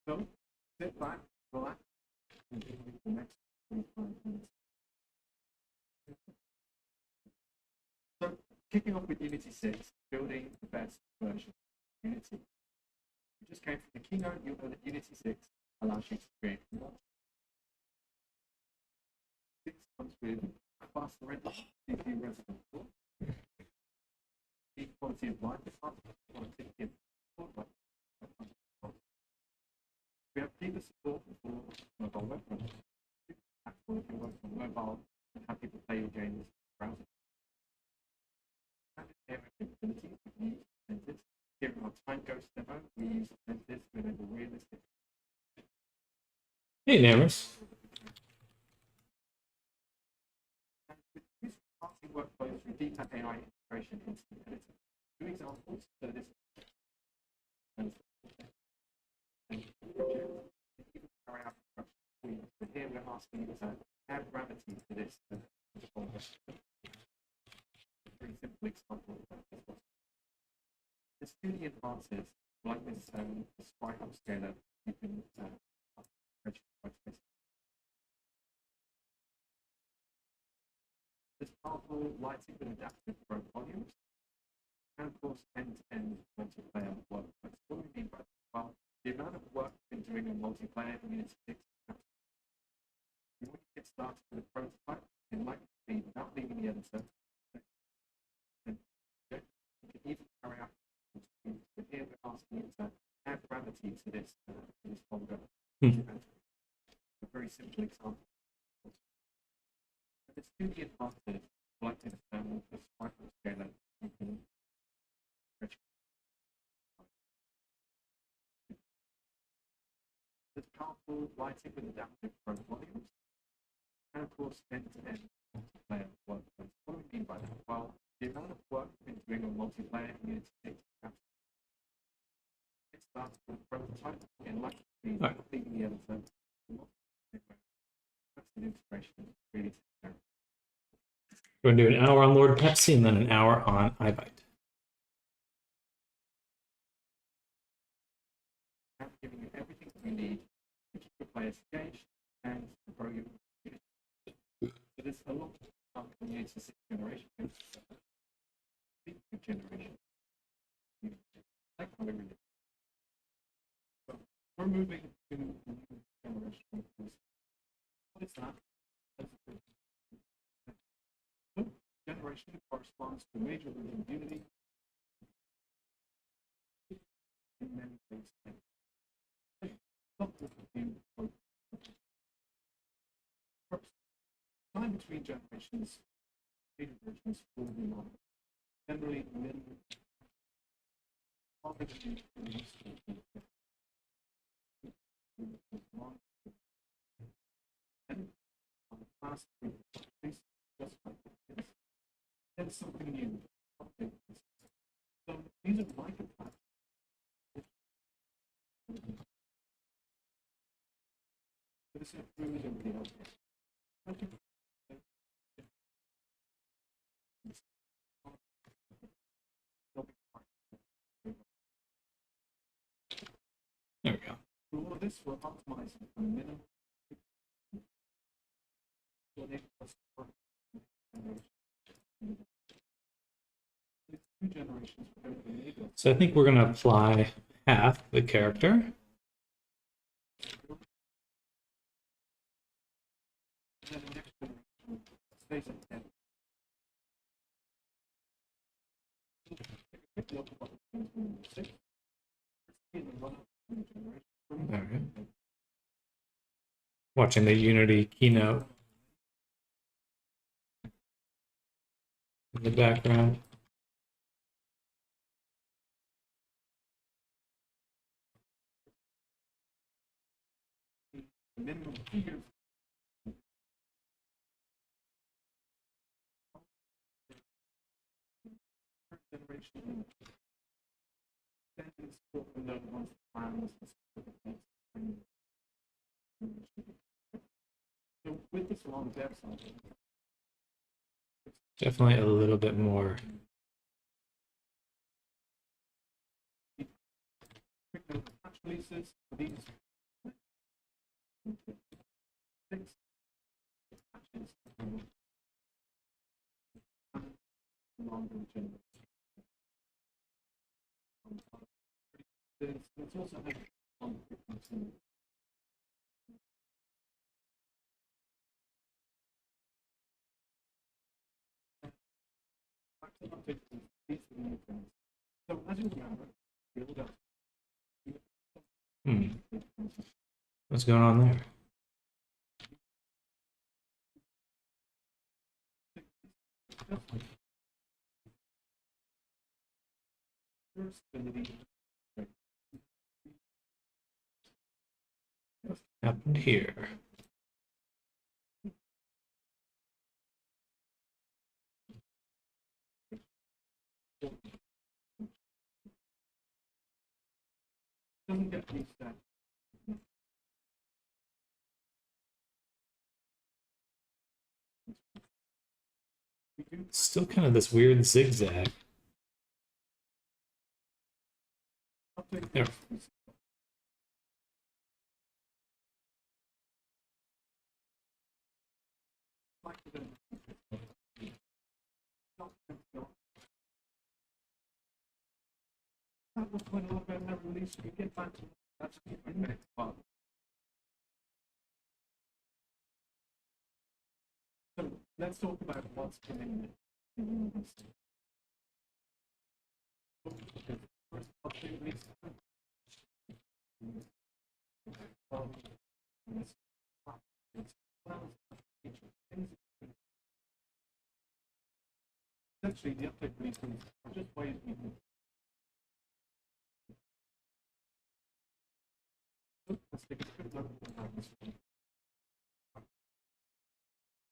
So sit back, relax, and enjoy the next 25 minutes. So kicking off with Unity 6, building the best version of Unity. You just came from the keynote, you'll know that Unity 6 allows you to create more. 6 comes with faster rendering, CPU resident 4, the quality of life enhancement, productivity of we have previous support for mobile web runners. If you work on mobile and have people play your games in the browser. Standard area capabilities, we use Ventis. Here in our Time Ghost demo, we use Ventis to enable realistic. Hey, Namus. And with this passing workflows through deep AI integration into the editor. 2 examples, so this and carry out construction. So here we're asking you to add gravity to this. Very simple example of that. The studio advances like this sprite upscaler you can this powerful lighting with adaptive pro volumes and of course end-to-end multiplayer workflows. What do we mean by that? Well, the amount of work we've been doing on multiplayer in Unity 6 you want to get started with a prototype in light speed without leaving the editor. And you can even carry out but here we're asking you to add gravity to this folder. A very simple example. And the studio advances like this this microscaler you can there's powerful lighting with adaptive pro volumes and of course end-to-end multiplayer workflows. What do we mean by that? Well, the amount of work we've been doing on multiplayer in Unity 6 it starts with a prototype in light speed, leaving the editor. That's an integration really. We're going to do an hour on Lord Pepsi and then an hour on iBite. I'm giving you everything you need to keep your players engaged and to grow your community. So there's a lot of Unity 6 generation. Generation. So we're moving to the new generation. What is that? Generation corresponds to a major version of Unity. In many ways, time between generations, major versions will be long. Generally, minimum. And on the past, just like this. Then something new. So these are microplastics. This is really everybody else. There we go. For all of this, we're optimizing for minimum. So I think we're going to apply half the character. Okay. Watching the Unity keynote in the background. Minimum figures. Generation. Sentence for the ones plans. So with this long dev cycle. Definitely a little bit more. Quick note, patch releases. These Six matches longer generally. There's also on frequency. So as you remember, build up. What's going on there? What happened here? Doesn't get any stat. Still kind of this weird zigzag. There. That was when Alabama released. We get back to that's the next part. So let's talk about what's coming in the university. First, update release. Essentially, the update release is just ways we can. Let's take a quick look at this one.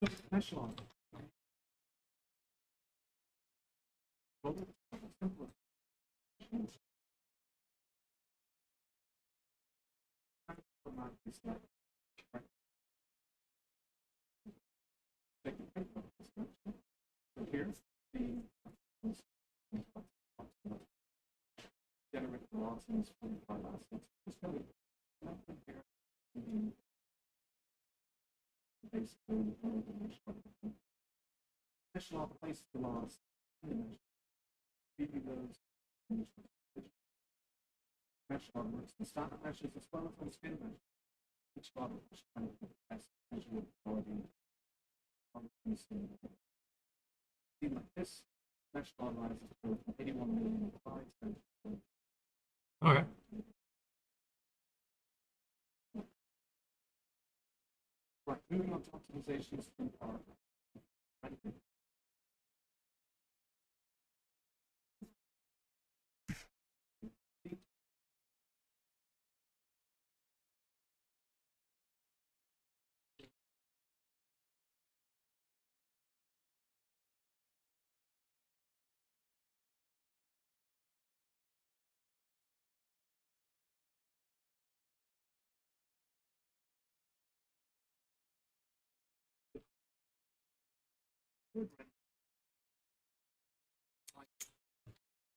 So, echelon. So here's the generate velocities for the velocities. Just going to nothing here. Basically, echelon place the loss. Maybe those echelon works. The standard meshes as well as the spin mesh. Which one is kind of the best visual quality? See like this, mesh rises to 81 million bytes. All right. Right, moving on to optimizations from power.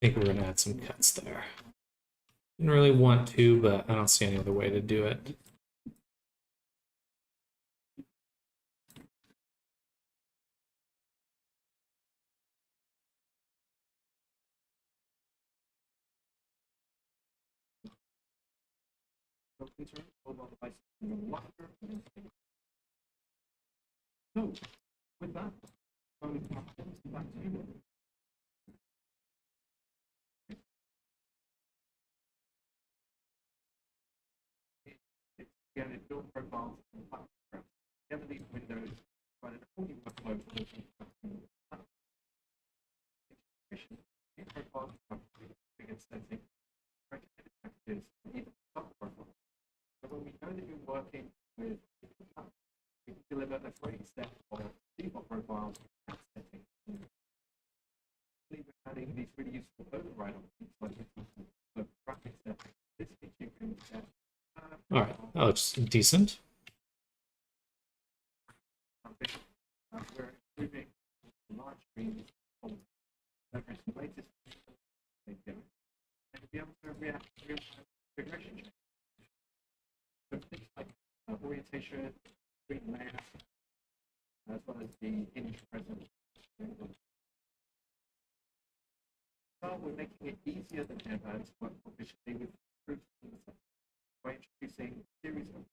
I think we're gonna add some cuts there. Didn't really want to, but I don't see any other way to do it. So, with that, back to you. Again, it built profiles and backgrounds. Together these windows provide a fully workflow for the profiles bigger setting, recommended packages, and even sub-profiles. So when we know that you're working with we can deliver a great set of default profiles and settings. We're adding these really useful override options like the graphics set. This feature can set. All right, that looks decent. We're improving large screens of leverage the latest and to be able to react to real-time configuration changes. So things like orientation, screen layout, as well as the image present. So we're making it easier than ever to work efficiently with groups by introducing a series of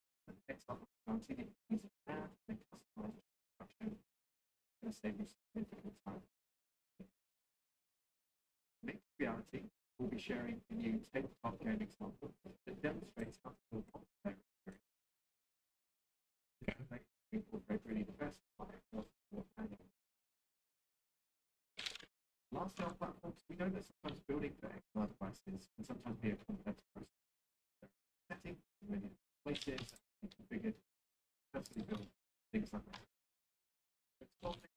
examples to get easy to add and customize instruction to save you significant time. Mixed reality, we'll be sharing a new tabletop game example that demonstrates how to build popular experience. Incorporate really the best last our platforms, we know that sometimes building for XR devices can sometimes be a complex process. Settings, many places, configured, personally built, things like that. It's solving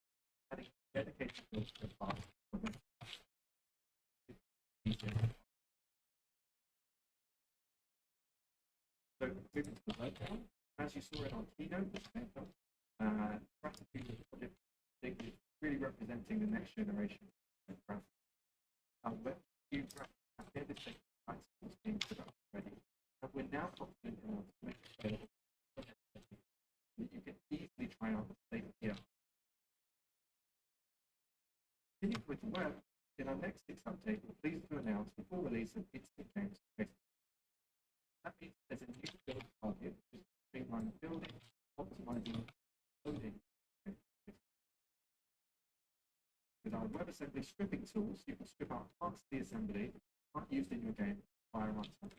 adding dedicated builds to a part for them. So moving to the web now, as you saw in our keynote, practically the project is really representing the next generation of graphics. Web view graphics at the end of the is being production ready, and we're now confident enough to make it available that you can easily try out the state here. Continuing with the web, in our next 6 update, we're pleased to announce the full release of Instant Games. That means there's a new build target, which is streamline building, optimizing, loading. With our WebAssembly stripping tools, you can strip out parts of the assembly not used in your game via runtime.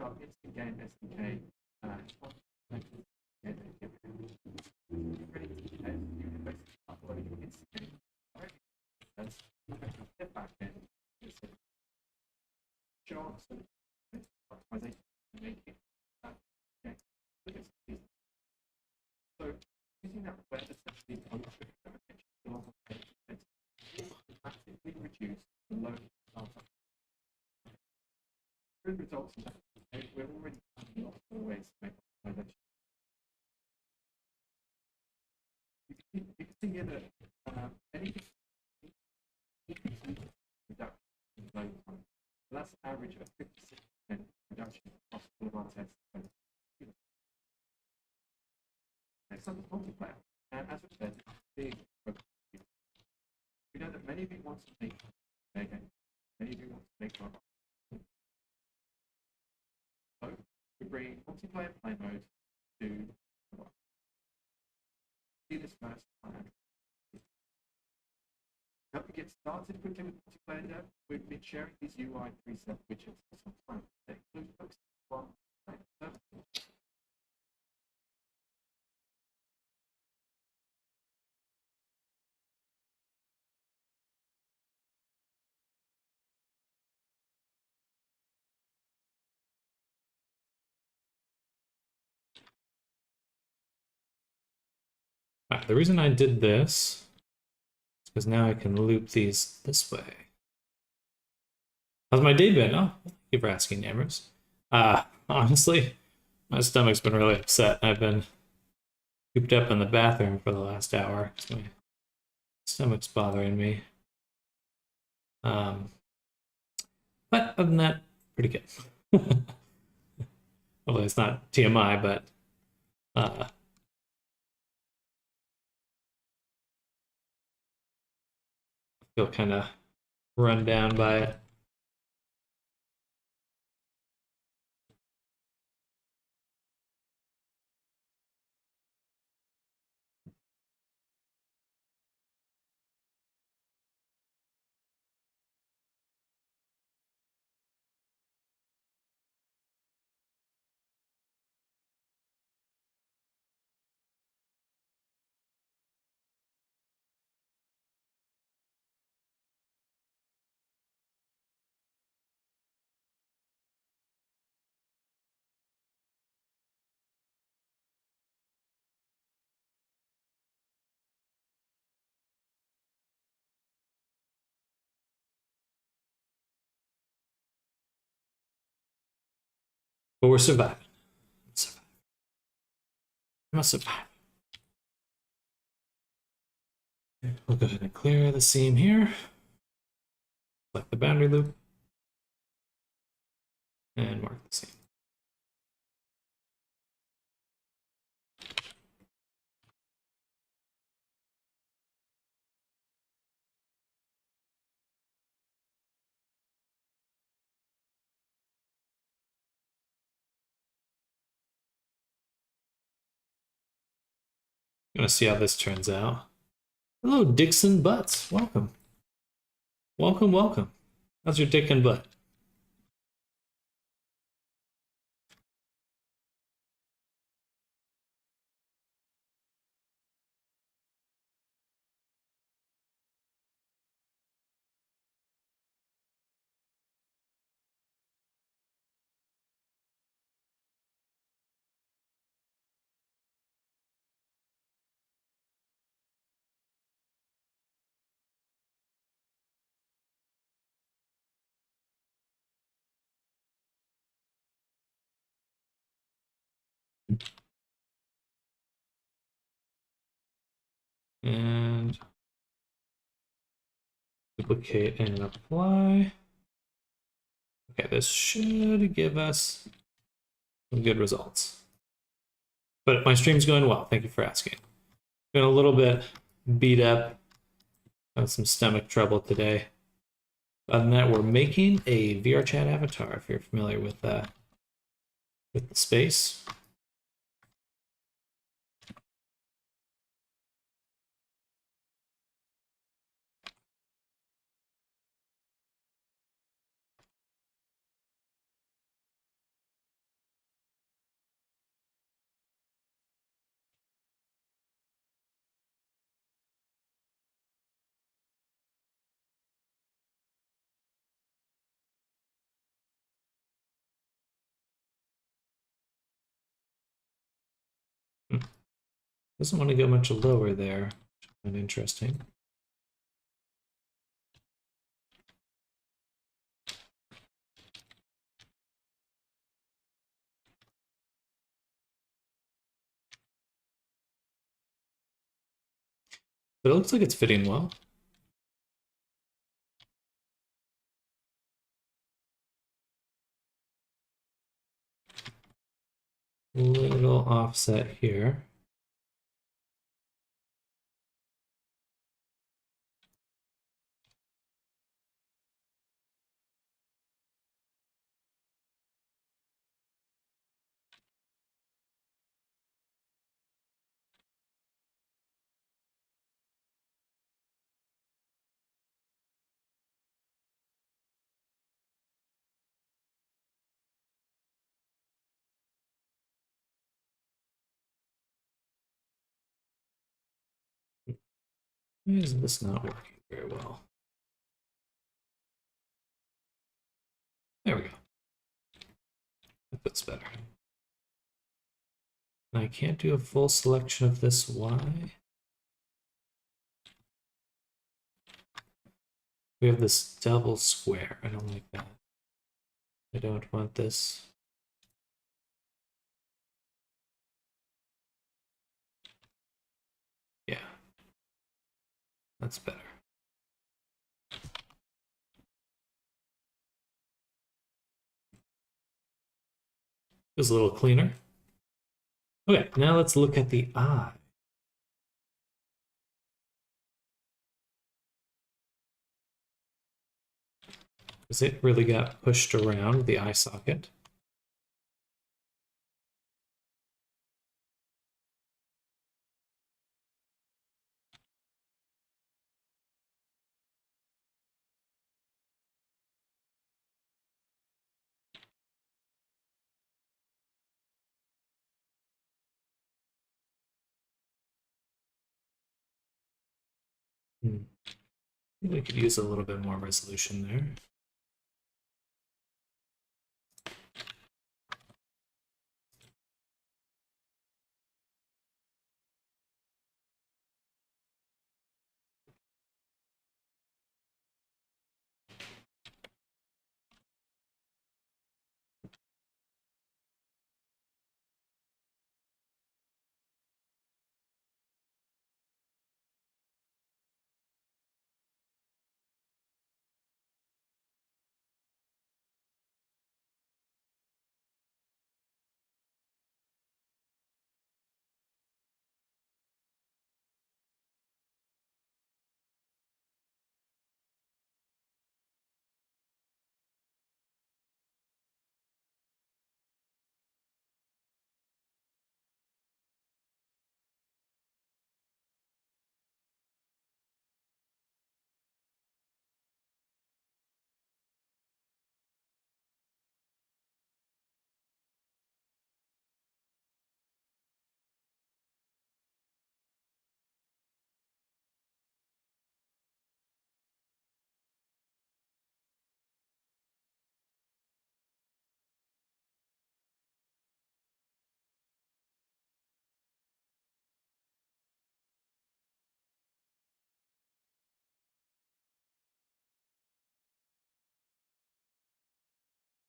Our Instant Game SDK ready to test, you can basically upload your Instant Game as step back in. Jobs and optimization making so using that WebAssembly function dramatically reduce the load startup. Good results in that we're already finding lots of ways to make optimization. You can see here that anything reduction in load time. So that's an average of 56% reduction across all of our tests. Next up is multiplayer. And as we said, big focus. We know that many of you want to make their game. Many of you want to make our so we bring multiplayer play mode to the work. See this first plan. To help you get started quickly with multiplayer dev, we've been sharing these UI preset widgets for some time. They include hooks, one, services. Right, the reason I did this is because now I can loop these this way. How's my day been? Oh, thank you for asking, neighbors. Honestly, my stomach's been really upset. I've been cooped up in the bathroom for the last hour. My stomach's bothering me. But other than that, pretty good. Although it's not TMI, but I feel kind of run down by it. But we're surviving. I must survive. We'll go ahead and clear the seam here. Select the boundary loop. And mark the seam. Gonna see how this turns out. Hello, Dixon Butts. Welcome. Welcome, welcome. How's your dick and butt? And duplicate and apply. Okay, this should give us some good results. But my stream's going well. Thank you for asking. Been a little bit beat up. Had some stomach trouble today. Other than that, we're making a VR chat avatar. If you're familiar with the space. Doesn't want to go much lower there. Kind of interesting. But it looks like it's fitting well. Little offset here. Why is this not working very well? There we go. That's better. I can't do a full selection of this Y. We have this double square. I don't like that. I don't want this. Yeah. That's better. Feels a little cleaner. Okay, now let's look at the eye. Because it really got pushed around the eye socket. We could use a little bit more resolution there.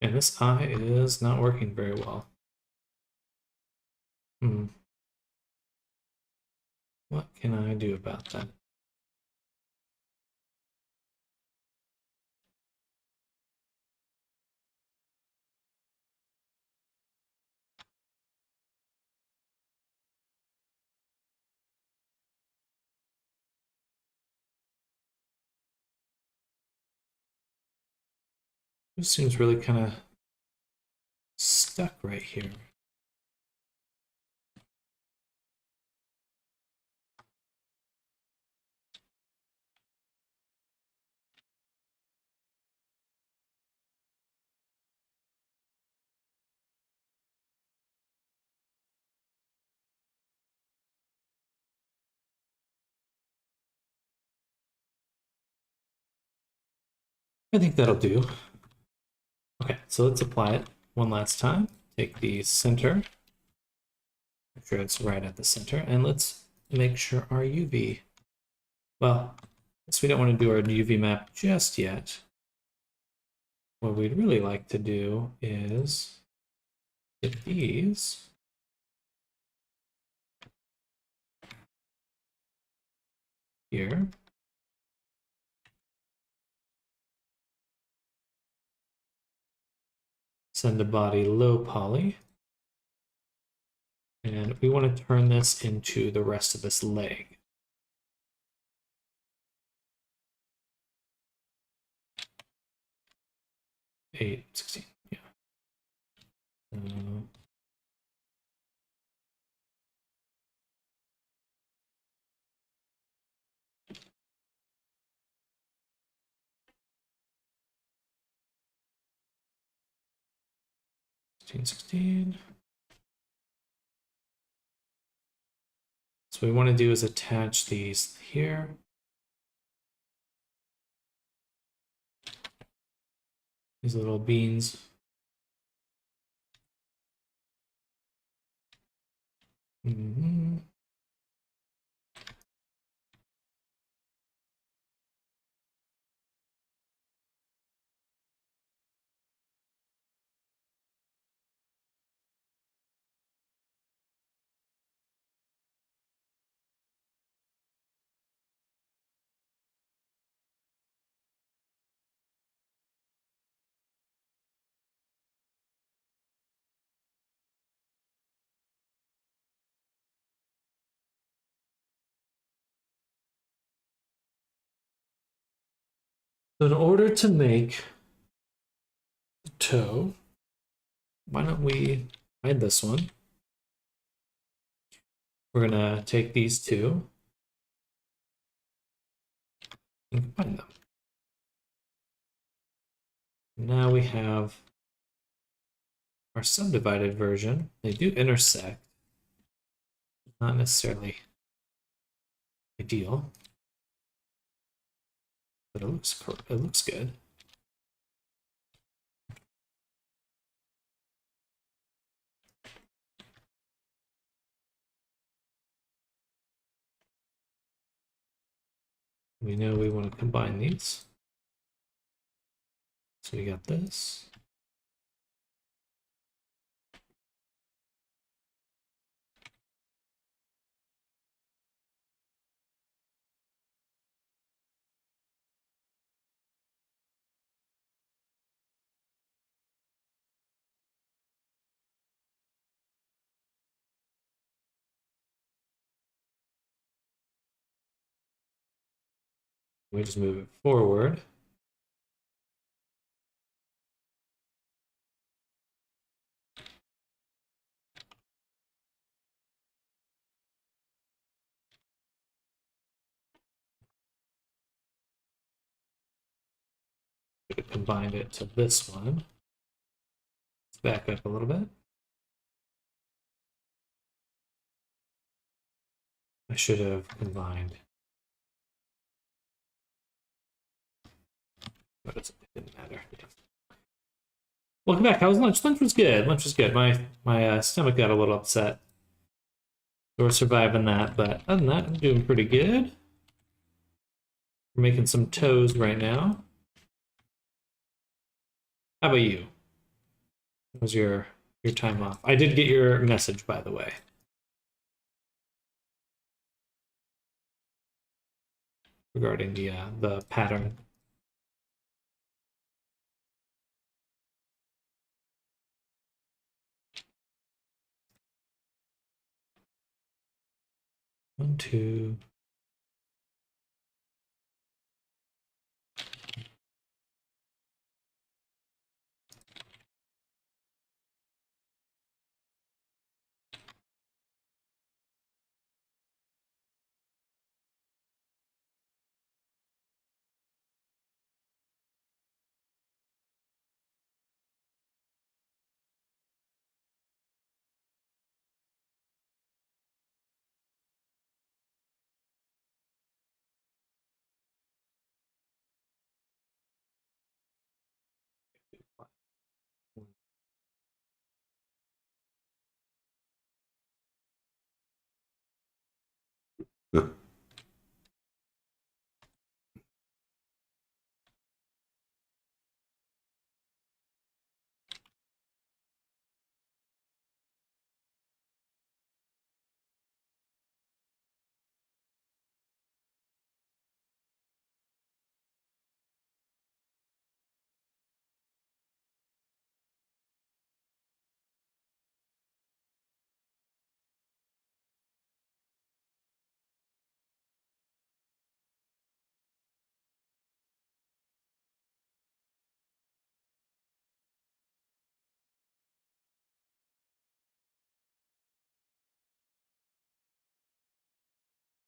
And this eye is not working very well. What can I do about that? This seems really kind of stuck right here. I think that'll do. Okay, so let's apply it one last time. Take the center, make sure it's right at the center, and let's make sure our UV, well, since we don't want to do our UV map just yet, what we'd really like to do is get these here. Send the body low poly. And we want to turn this into the rest of this leg. Eight, 16, yeah. 16. So what we want to do is attach these here. These little beans. So in order to make the toe, why don't we hide this one? We're gonna take these two and combine them. Now we have our subdivided version. They do intersect, not necessarily ideal, but it looks good. We know we want to combine these. So we got this. We just move it forward. We combined it to this one. Let's back up a little bit. I should have combined. But it didn't matter. Welcome back. How was lunch? Lunch was good. Lunch was good. My stomach got a little upset. So we're surviving that, but other than that, I'm doing pretty good. We're making some toes right now. How about you? What was your time off? I did get your message, by the way. Regarding the pattern. One, two.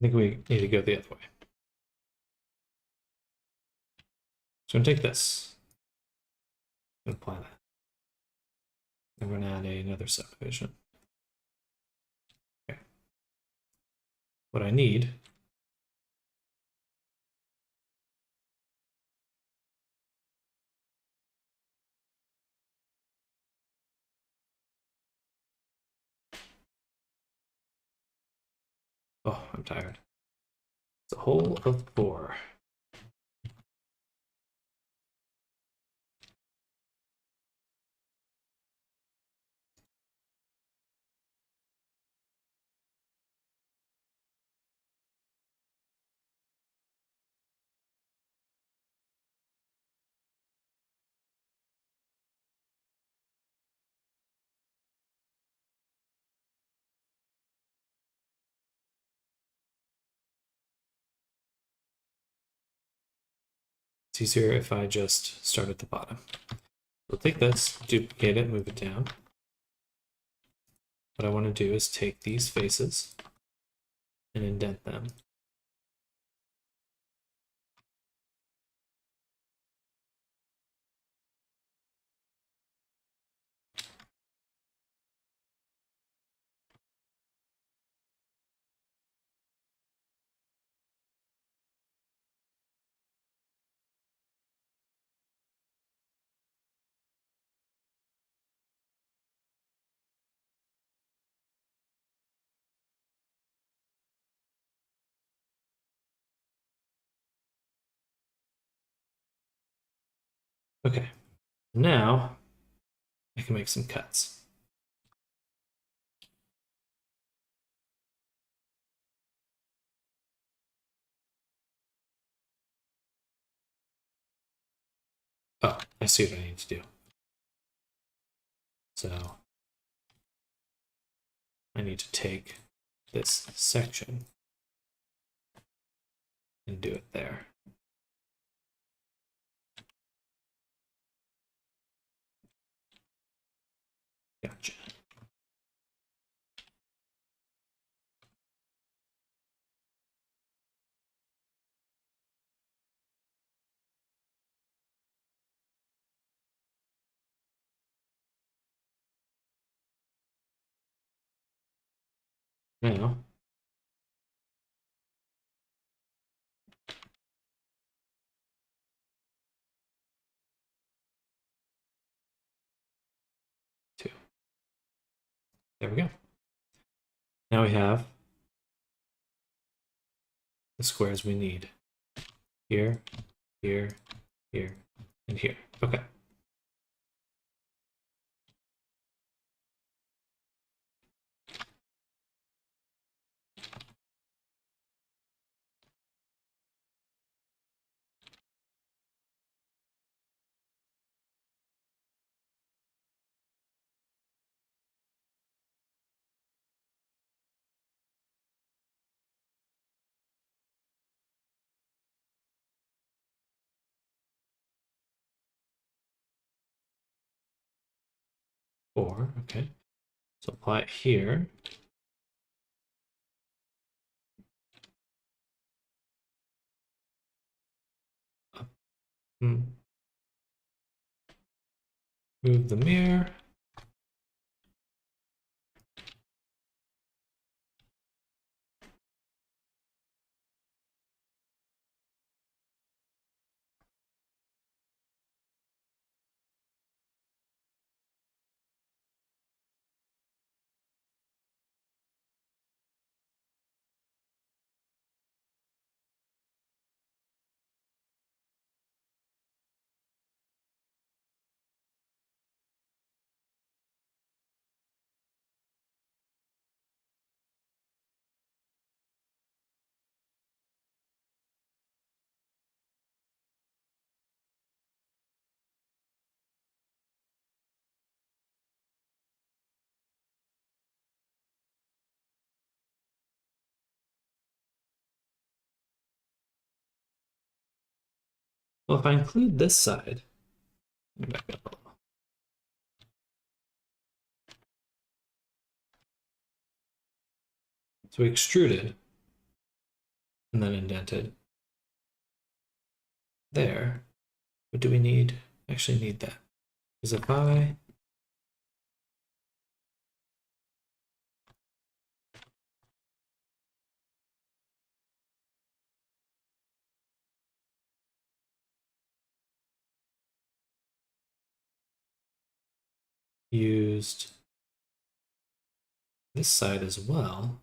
I think we need to go the other way. So I'm gonna take this and apply that. I'm gonna add another subdivision. Okay. What I need oh, I'm tired. It's a whole of 4. It's easier if I just start at the bottom. We'll take this, duplicate it, move it down. What I want to do is take these faces and indent them. Okay, now I can make some cuts. Oh, I see what I need to do. So I need to take this section and do it there. Gotcha. Now, two. There we go. Now we have the squares we need. Here, here, here, and here. Okay. 4, okay. So apply it here. Move the mirror. Well, if I include this side, back up a little. So we extruded and then indented there. But do we need, actually need that? Because if I used this side as well,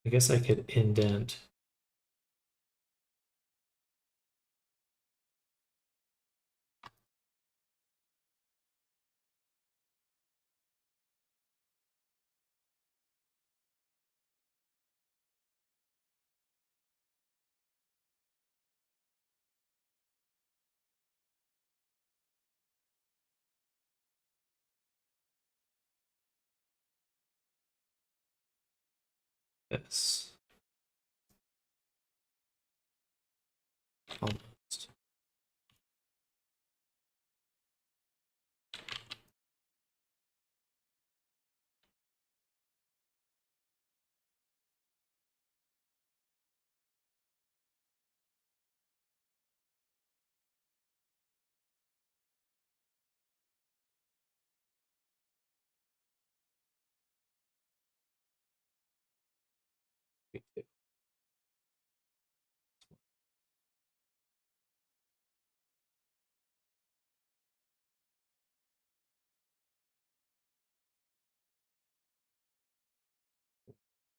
I guess I could indent this. Almost.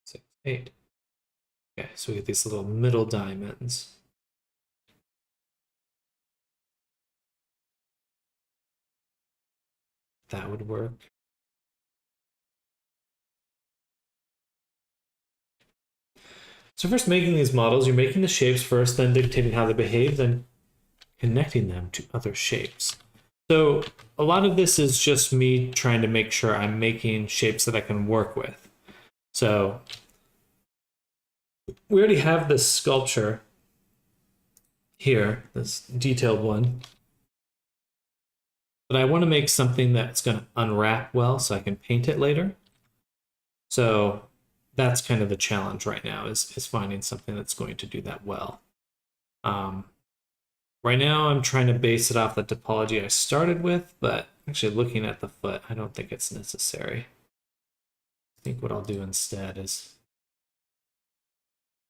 Six, 8. Okay, so we get these little middle diamonds. That would work. So first making these models, you're making the shapes first, then dictating how they behave, then connecting them to other shapes. So a lot of this is just me trying to make sure I'm making shapes that I can work with. So we already have this sculpture here, this detailed one. But I want to make something that's going to unwrap well so I can paint it later. So that's kind of the challenge right now is finding something that's going to do that well. Right now I'm trying to base it off the topology I started with, but actually looking at the foot, I don't think it's necessary. I think what I'll do instead is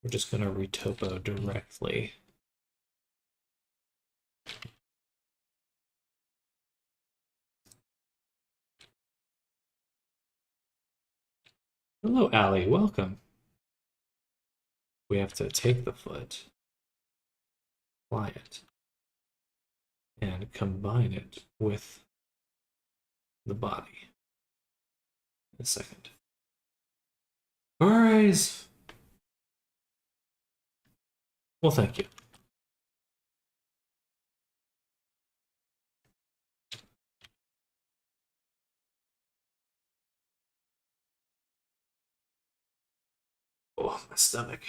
we're just going to retopo directly. Hello, Allie. Welcome. We have to take the foot, apply it, and combine it with the body. In a second. All right. Well, thank you. stomach.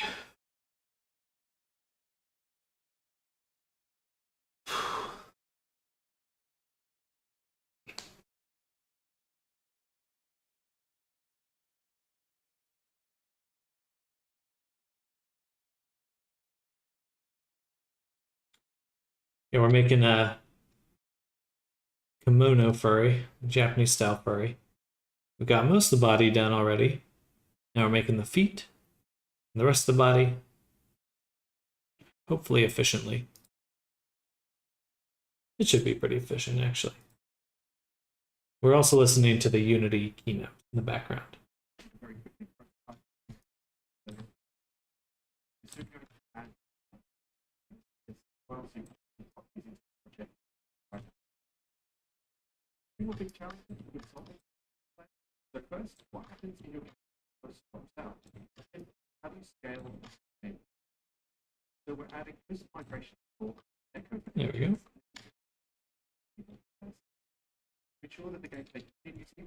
Yeah, we're making a kimono furry, Japanese style furry. We've got most of the body done already. Now we're making the feet and the rest of the body, hopefully efficiently. It should be pretty efficient, actually. We're also listening to the Unity keynote in the background. Very quickly. So you're going to add this well, so you can pop these into the project. Right. Two more big challenges with solving. So first, what happens in your post drops out? How do you scale it? So we're adding this migration for echo. There we go. Make sure that the gateway continues to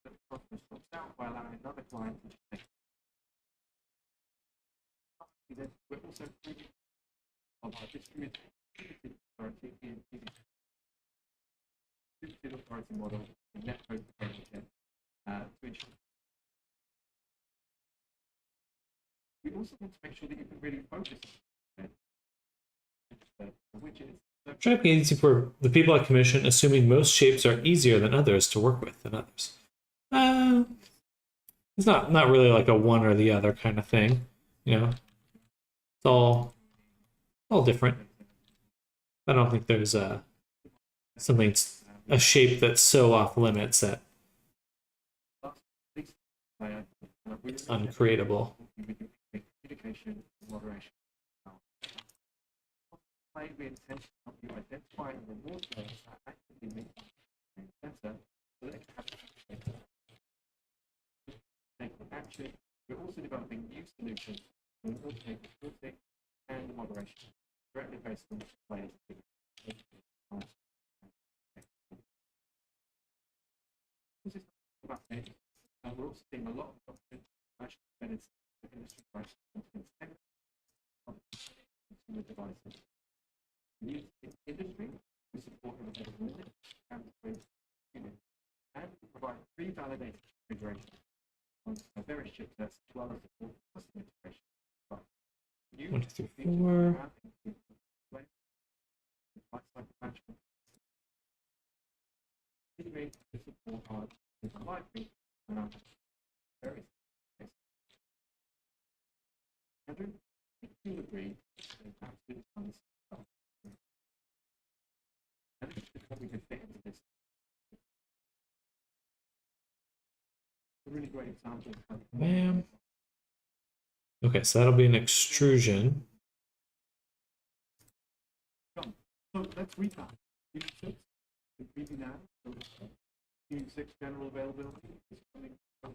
the process drops out by allowing another client to take. We're also creating our distributed authority model in network to ensure. We also want to make sure that you can really focus the widgets. Try to be easy for the people at commission, assuming most shapes are easier than others to work with than others. It's not really like a one or the other kind of thing, you know. It's all different. I don't think there's a shape that's so off limits that it's uncreatable. Communication, moderation. Play with intention help you identify and reward those that actively make you better so that they can take action. We're also developing new solutions for automate and moderation directly based on players. We're also seeing a lot of industry price consumer devices. In industry, we support and provide pre-validated configuration on various chipsets as well as support custom integration. 1, 2, 3, 4. Management. Integrate to support our library and our various cases. Andrew, if you agree, absolutely on and this is what we can fit into this. A really great example. Bam. Okay, so that'll be an extrusion. So let's recap. Unit 6, the 3D now. Unit 6 general availability is coming from.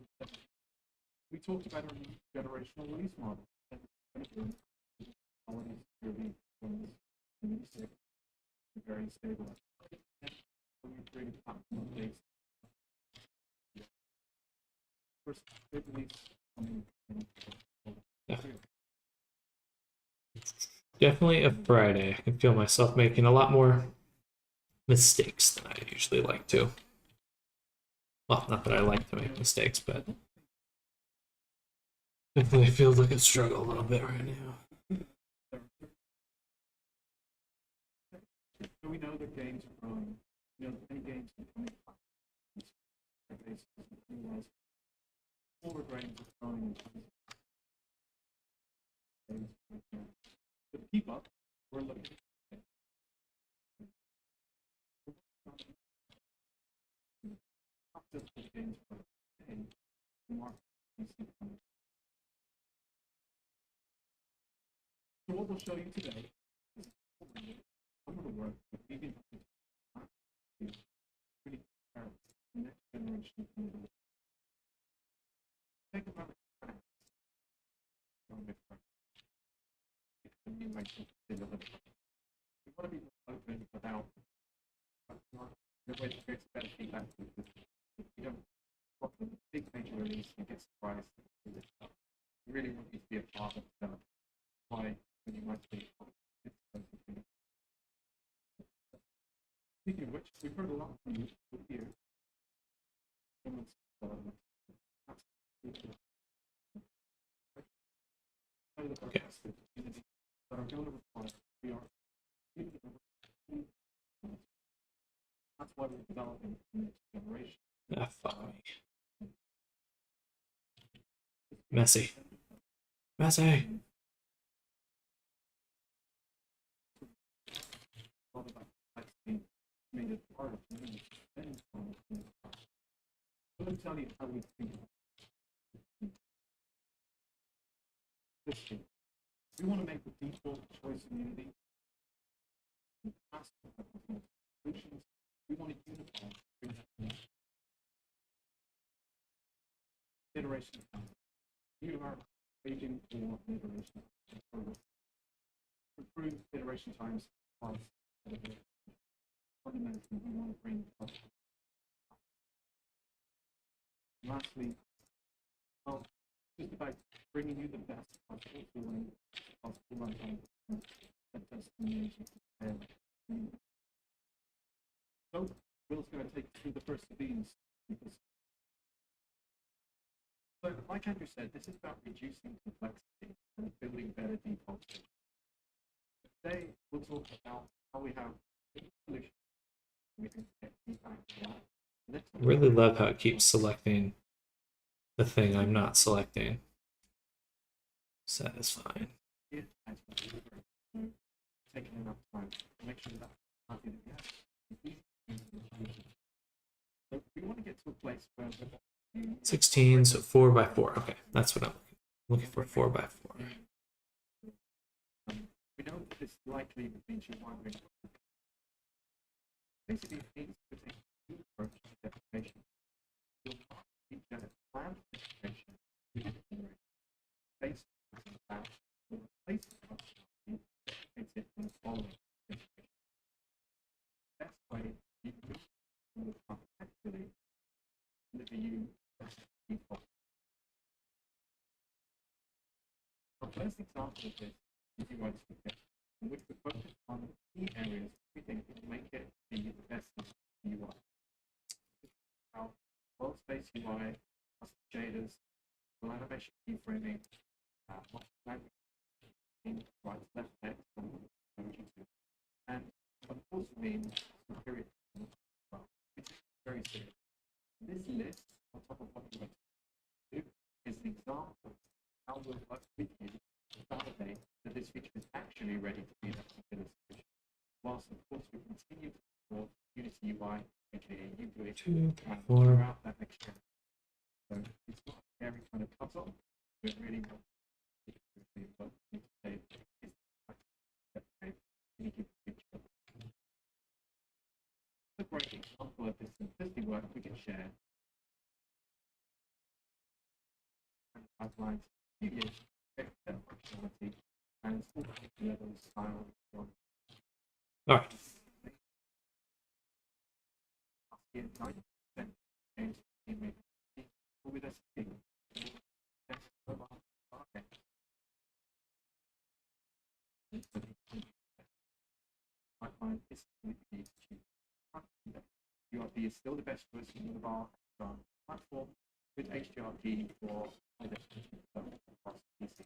We talked about a generational release model. Quality security from Unit 6. Very stable. We created platform based. First, big release coming. Definitely a Friday. I can feel myself making a lot more mistakes than I usually like to. Well, not that I like to make mistakes, but definitely feels like a struggle a little bit right now. So we know that games are growing. You know, many games are coming. Forward range is growing. To keep up, we're looking. Not just for games, but in the market. So what we'll show you today is some of the work that we've been doing to really prepare the next generation of people. Take a moment to it's a new way to deliver. We want to be open without the way to create better feedback. You don't drop a big major release and get surprised. We really want you to be a part of why when you might be. Speaking of which, we've heard a lot from you here. Okay. That's why we're developing the next generation. Ah, fuck me. Messy. Messy. Made it part of the let me tell you how we think this thing. We want to make the default choice immunity. Solutions. We want to unify iteration time. You are waiting for iteration. Improve iteration times. Fundamentally, we want to bring up. Lastly, well, just about bringing you the best possible feeling, possible runtime that destination. So, Will's going to take you through the first of these. So, like Andrew said, this is about reducing complexity and building better default systems. Today, we'll talk about how we have solutions. We can get feedback. I really love how it keeps selecting the thing I'm not selecting. Satisfying. Taking enough time to make sure that so we want to get to a place where 16, so 4 by 4. Okay, that's what I'm looking for. 4 by 4. We know that this likely means you're wondering. Basically, it means to take two approaches to deprecation. You'll get a planned deprecation based on that will replace the functionality makes it in the following deprecation. That's why you can actually deliver you default. Our first example of this is the UI script, in which we focus on key areas we think will make it the best UI. Our world-space UI, custom shaders, full animation keyframing, right, left text, and of course means superior. It's very serious. This list, on top of what you want to do, is an example of how we'll work with you to validate that this feature is actually ready to be that particular solution. Whilst of course we continue to support Unity UI, aka UUI, throughout that next year. So it's not a scary kind of cut off, but really not. A great example of this simplicity work we can share. Pipelines, UVS, functionality, and level style. All right. Pipeline is URP is still the best choice in the bar platform with HDRP for identification across PC.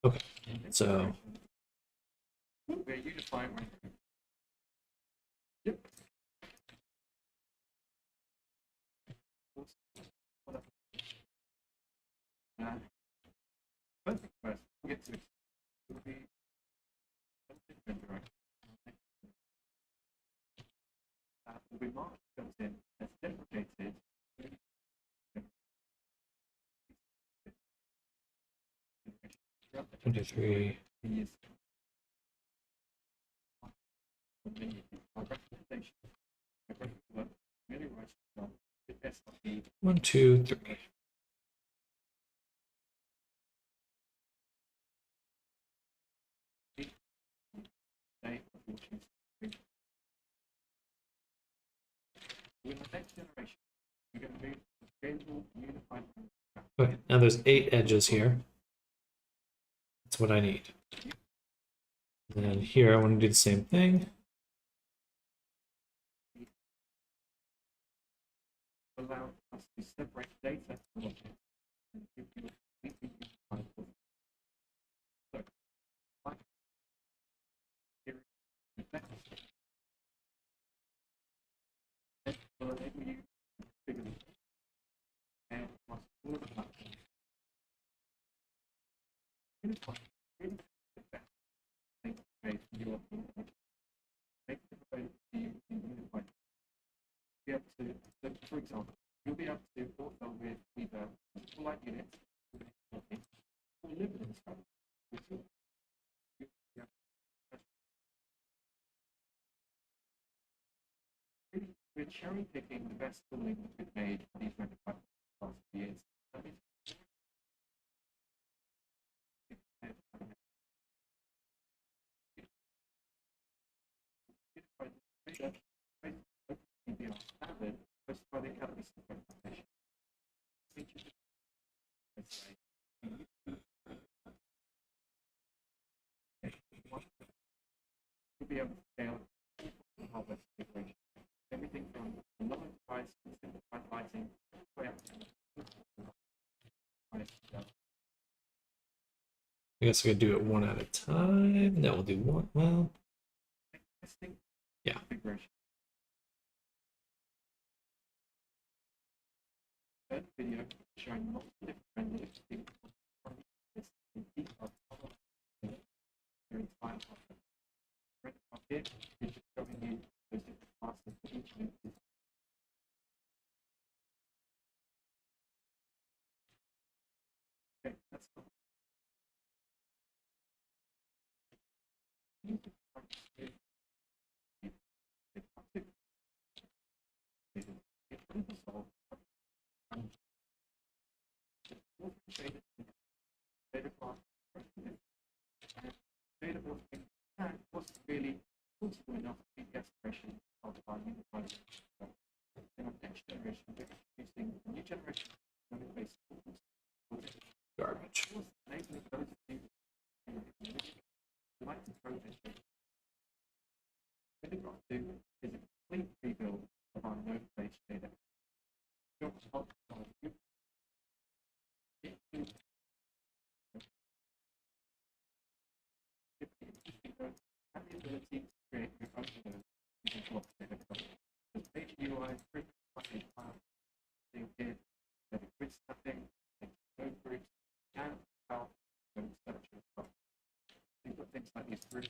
Okay, so we're unifying. Yep. Perfect. First, we'll get to it. Will be will be marked built in as deprecated. 23. One, two, three. Now there's 8 edges here. That's what I need. And then here I want to do the same thing. Allow us to separate data from objects and give you a completely unified look. So, like, here is the effect. Will enable you to figure this out and across all the platforms. Unify really effect. Make space for your project. Make it available to you in unified. Be able to, so for example, you'll be able to author with either light units or limited stuff. We're cherry picking the best tooling that we've made for these kind of platforms the last few years. That means standard posted by the Academy Software Foundation. You'll be able to scale hardware configuration. Everything from the low price to simplified lighting, way up to I guess I could do it one at a time. That will do one. Well, testing. Yeah. Configuration. Third video showing multiple different renders in detail. Your entire hardware. Right up here is just showing you those different classes for each unit. Okay, that's all. Wasn't really useful enough to be the expression of our unified system. In our next generation, we're introducing a new generation of based tools. garbage. Enabling those of you who like to code this data. Telegraph 2 is a complete rebuild of our node-based data. Your response on you. Have the ability to create your own node using block data code. The page UI frequently file being here, the grid stuffing, node groups, and how node search as well. You've got things like these groups.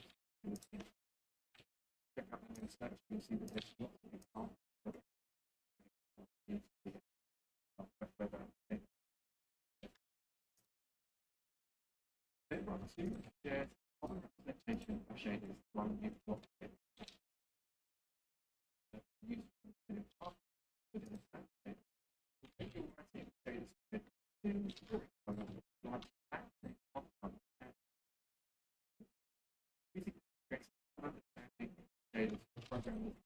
Check out the node search, you'll see that there's lots of examples. Shares common representation of shaders running in block data. Used within a stack data. If you're writing shaders in large acting outcome using tricks for understanding shaders for programming.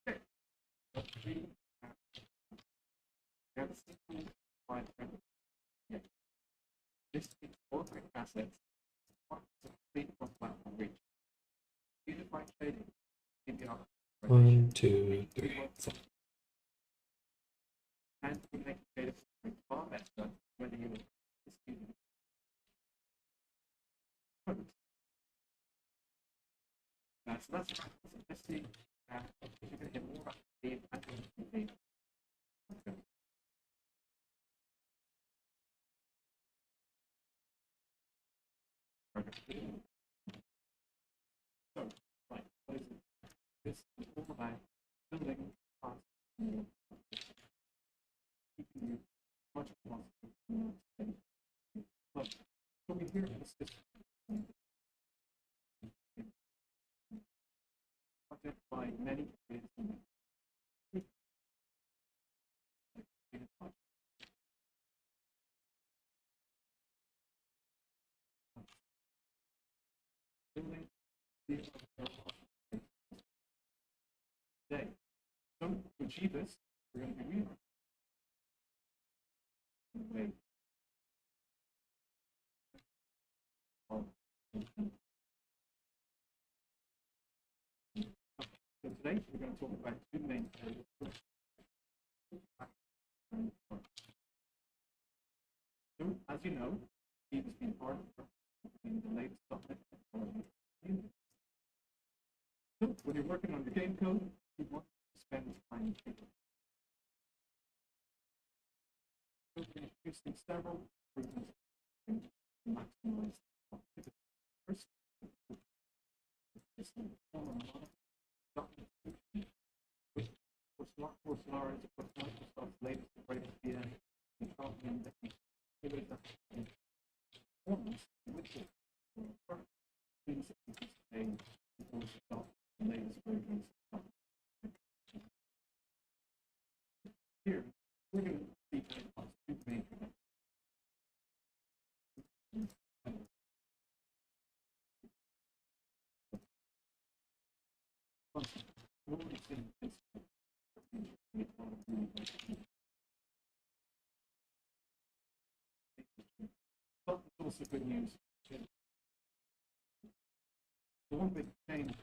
Okay. We have a simple file framework. This is ordering assets to complete cross-platform reach. Unified shading, CBR. 1, 2, 3, 4. And we make data far better whether you are a student. So that's let's see. You're going to hear more about the and so, right, what is it? This is all about building parts keeping you much more safe. But so we hear in the system project by many creators. Today, so to achieve this, we're going to be way. So today we're going to talk about two main areas. So, as you know, Steve has been hard in the latest .NET technology. So when you're working on your game code, you want to spend time thinking. So we're introducing several improvements to maximize productivity. First, this for scenarios for Microsoft's latest and greatest VM, and confident that it is a performance which is things that you can say before stop the latest versions of here. We're going to see two major but it's also good news. The one big change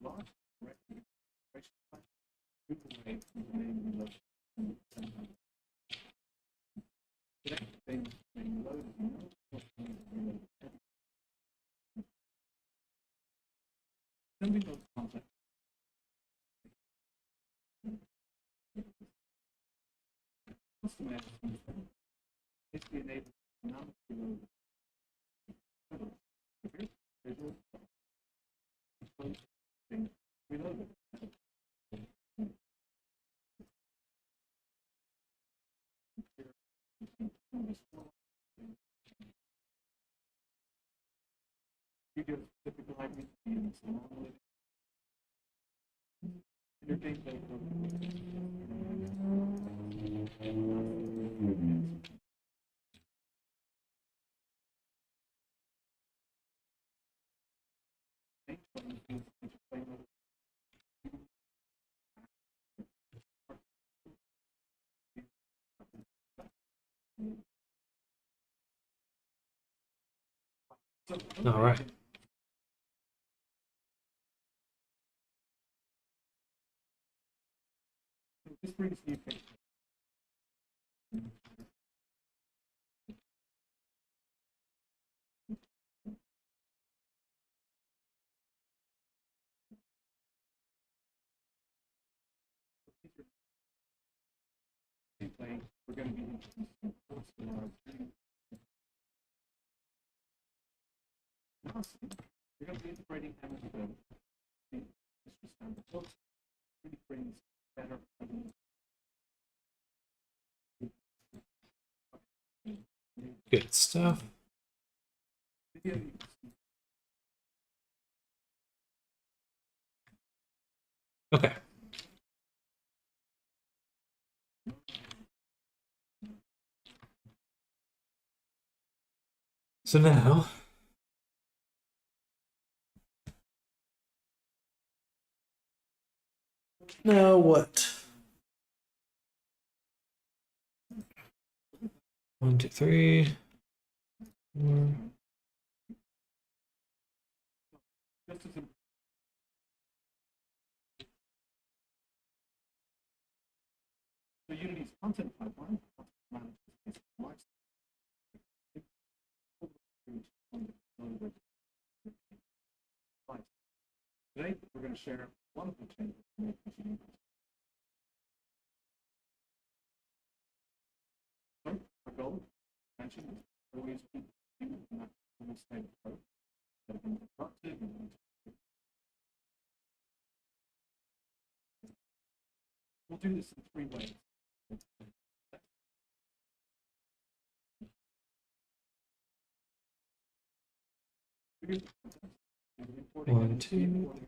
large directory move away from the name we love. Today, things being loaded then we load content. Custom edits basically enable dynamic reload. Reload. You get typical hybrid and your gameplay All right. This brings new picture. We're going to be introducing lastly, we're going to be integrating MSO. Mr. Standard Books really brings better. Good stuff. Okay. So now what? 1, 2, 3. 4. So Unity's content pipeline manages its life. Today, we're going to share one of the changes to make this unique. So, our goal, mentioned, is always keep in that state of code that have been disrupted and we'll do this in 3 ways. One, two.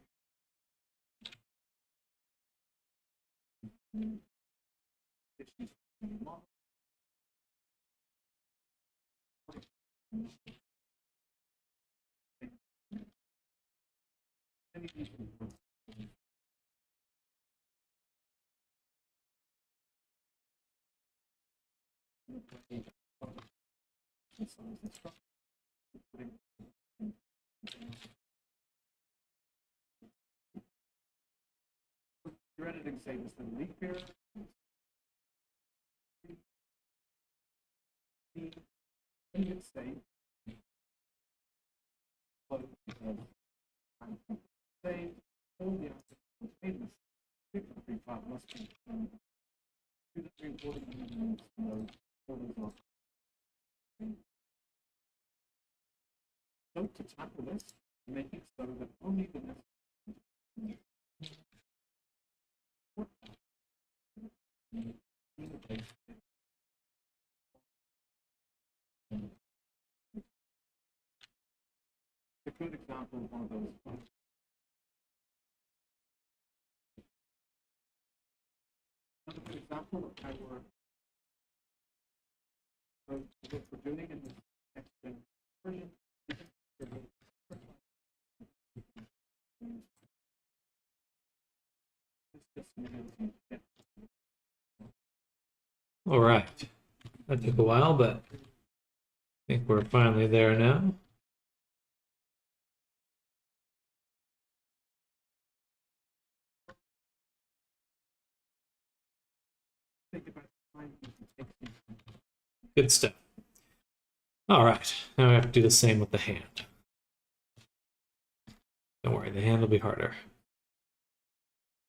follows instructions. Your editing say was the leaf here. The unit state. Say all the articles in this particular file must be to the recording units below orders of. So to tackle this, make it so that only the necessary a good example of one of those points. Another good example of how what we're doing in this next version. All right. That took a while, but I think we're finally there now. Good stuff. All right. Now we have to do the same with the hand. Don't worry, the hand will be harder.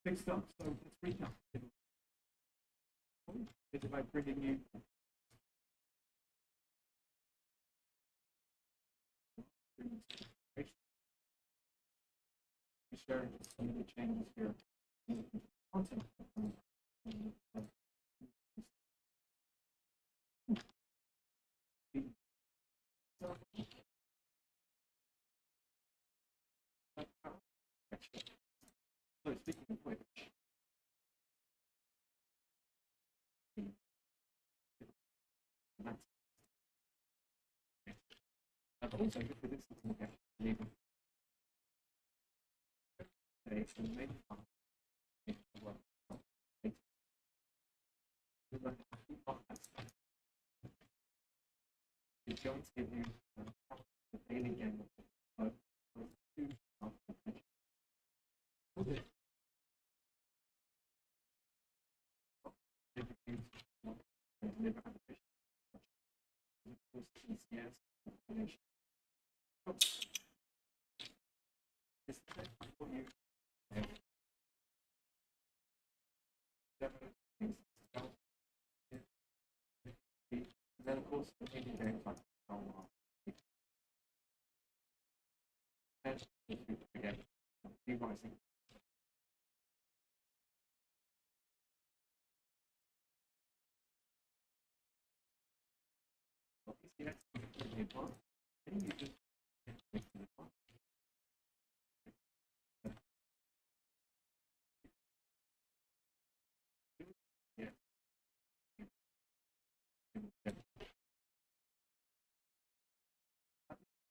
Fixed up, so let's recap. It's about bringing you sharing some of the changes here. Content. So speaking of which, I've also looked at this and actually it's the main part. It's going to give you the daily game of two okay. Never had a fish. TCS information. This is for you. And then of course the daily game like and again revising.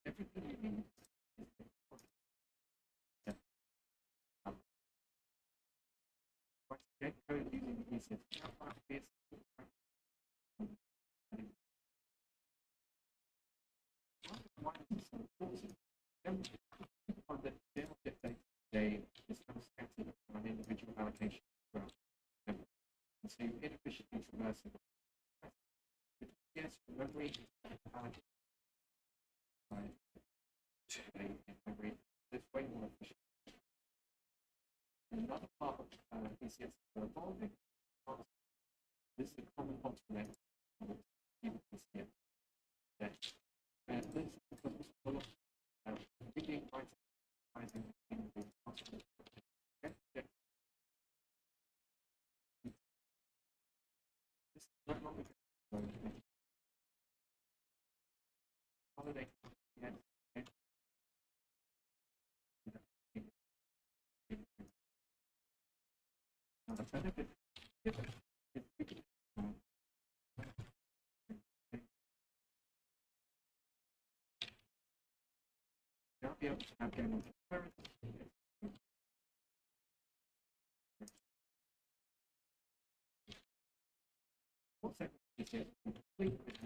Everything you need is get code using pieces. On the demo they discuss active on individual allocation as well. And so you inefficiently traversing. Yes, memory allocation. Memory is way more efficient. Another part of PCS for evolving this is a common postulate of PCS. And this is because it's full of really itemizing in the postulate. This is no longer holiday. Now the benefit is now be able to have game parents. What second is it complete with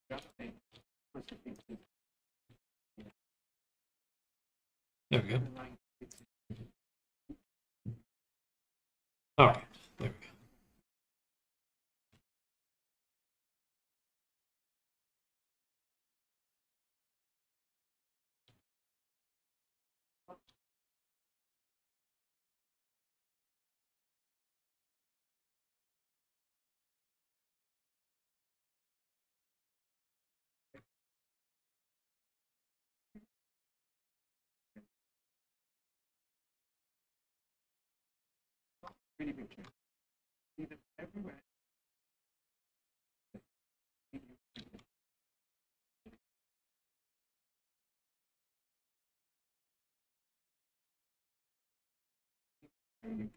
There we go. All right. There we go. Really big change. See them everywhere. And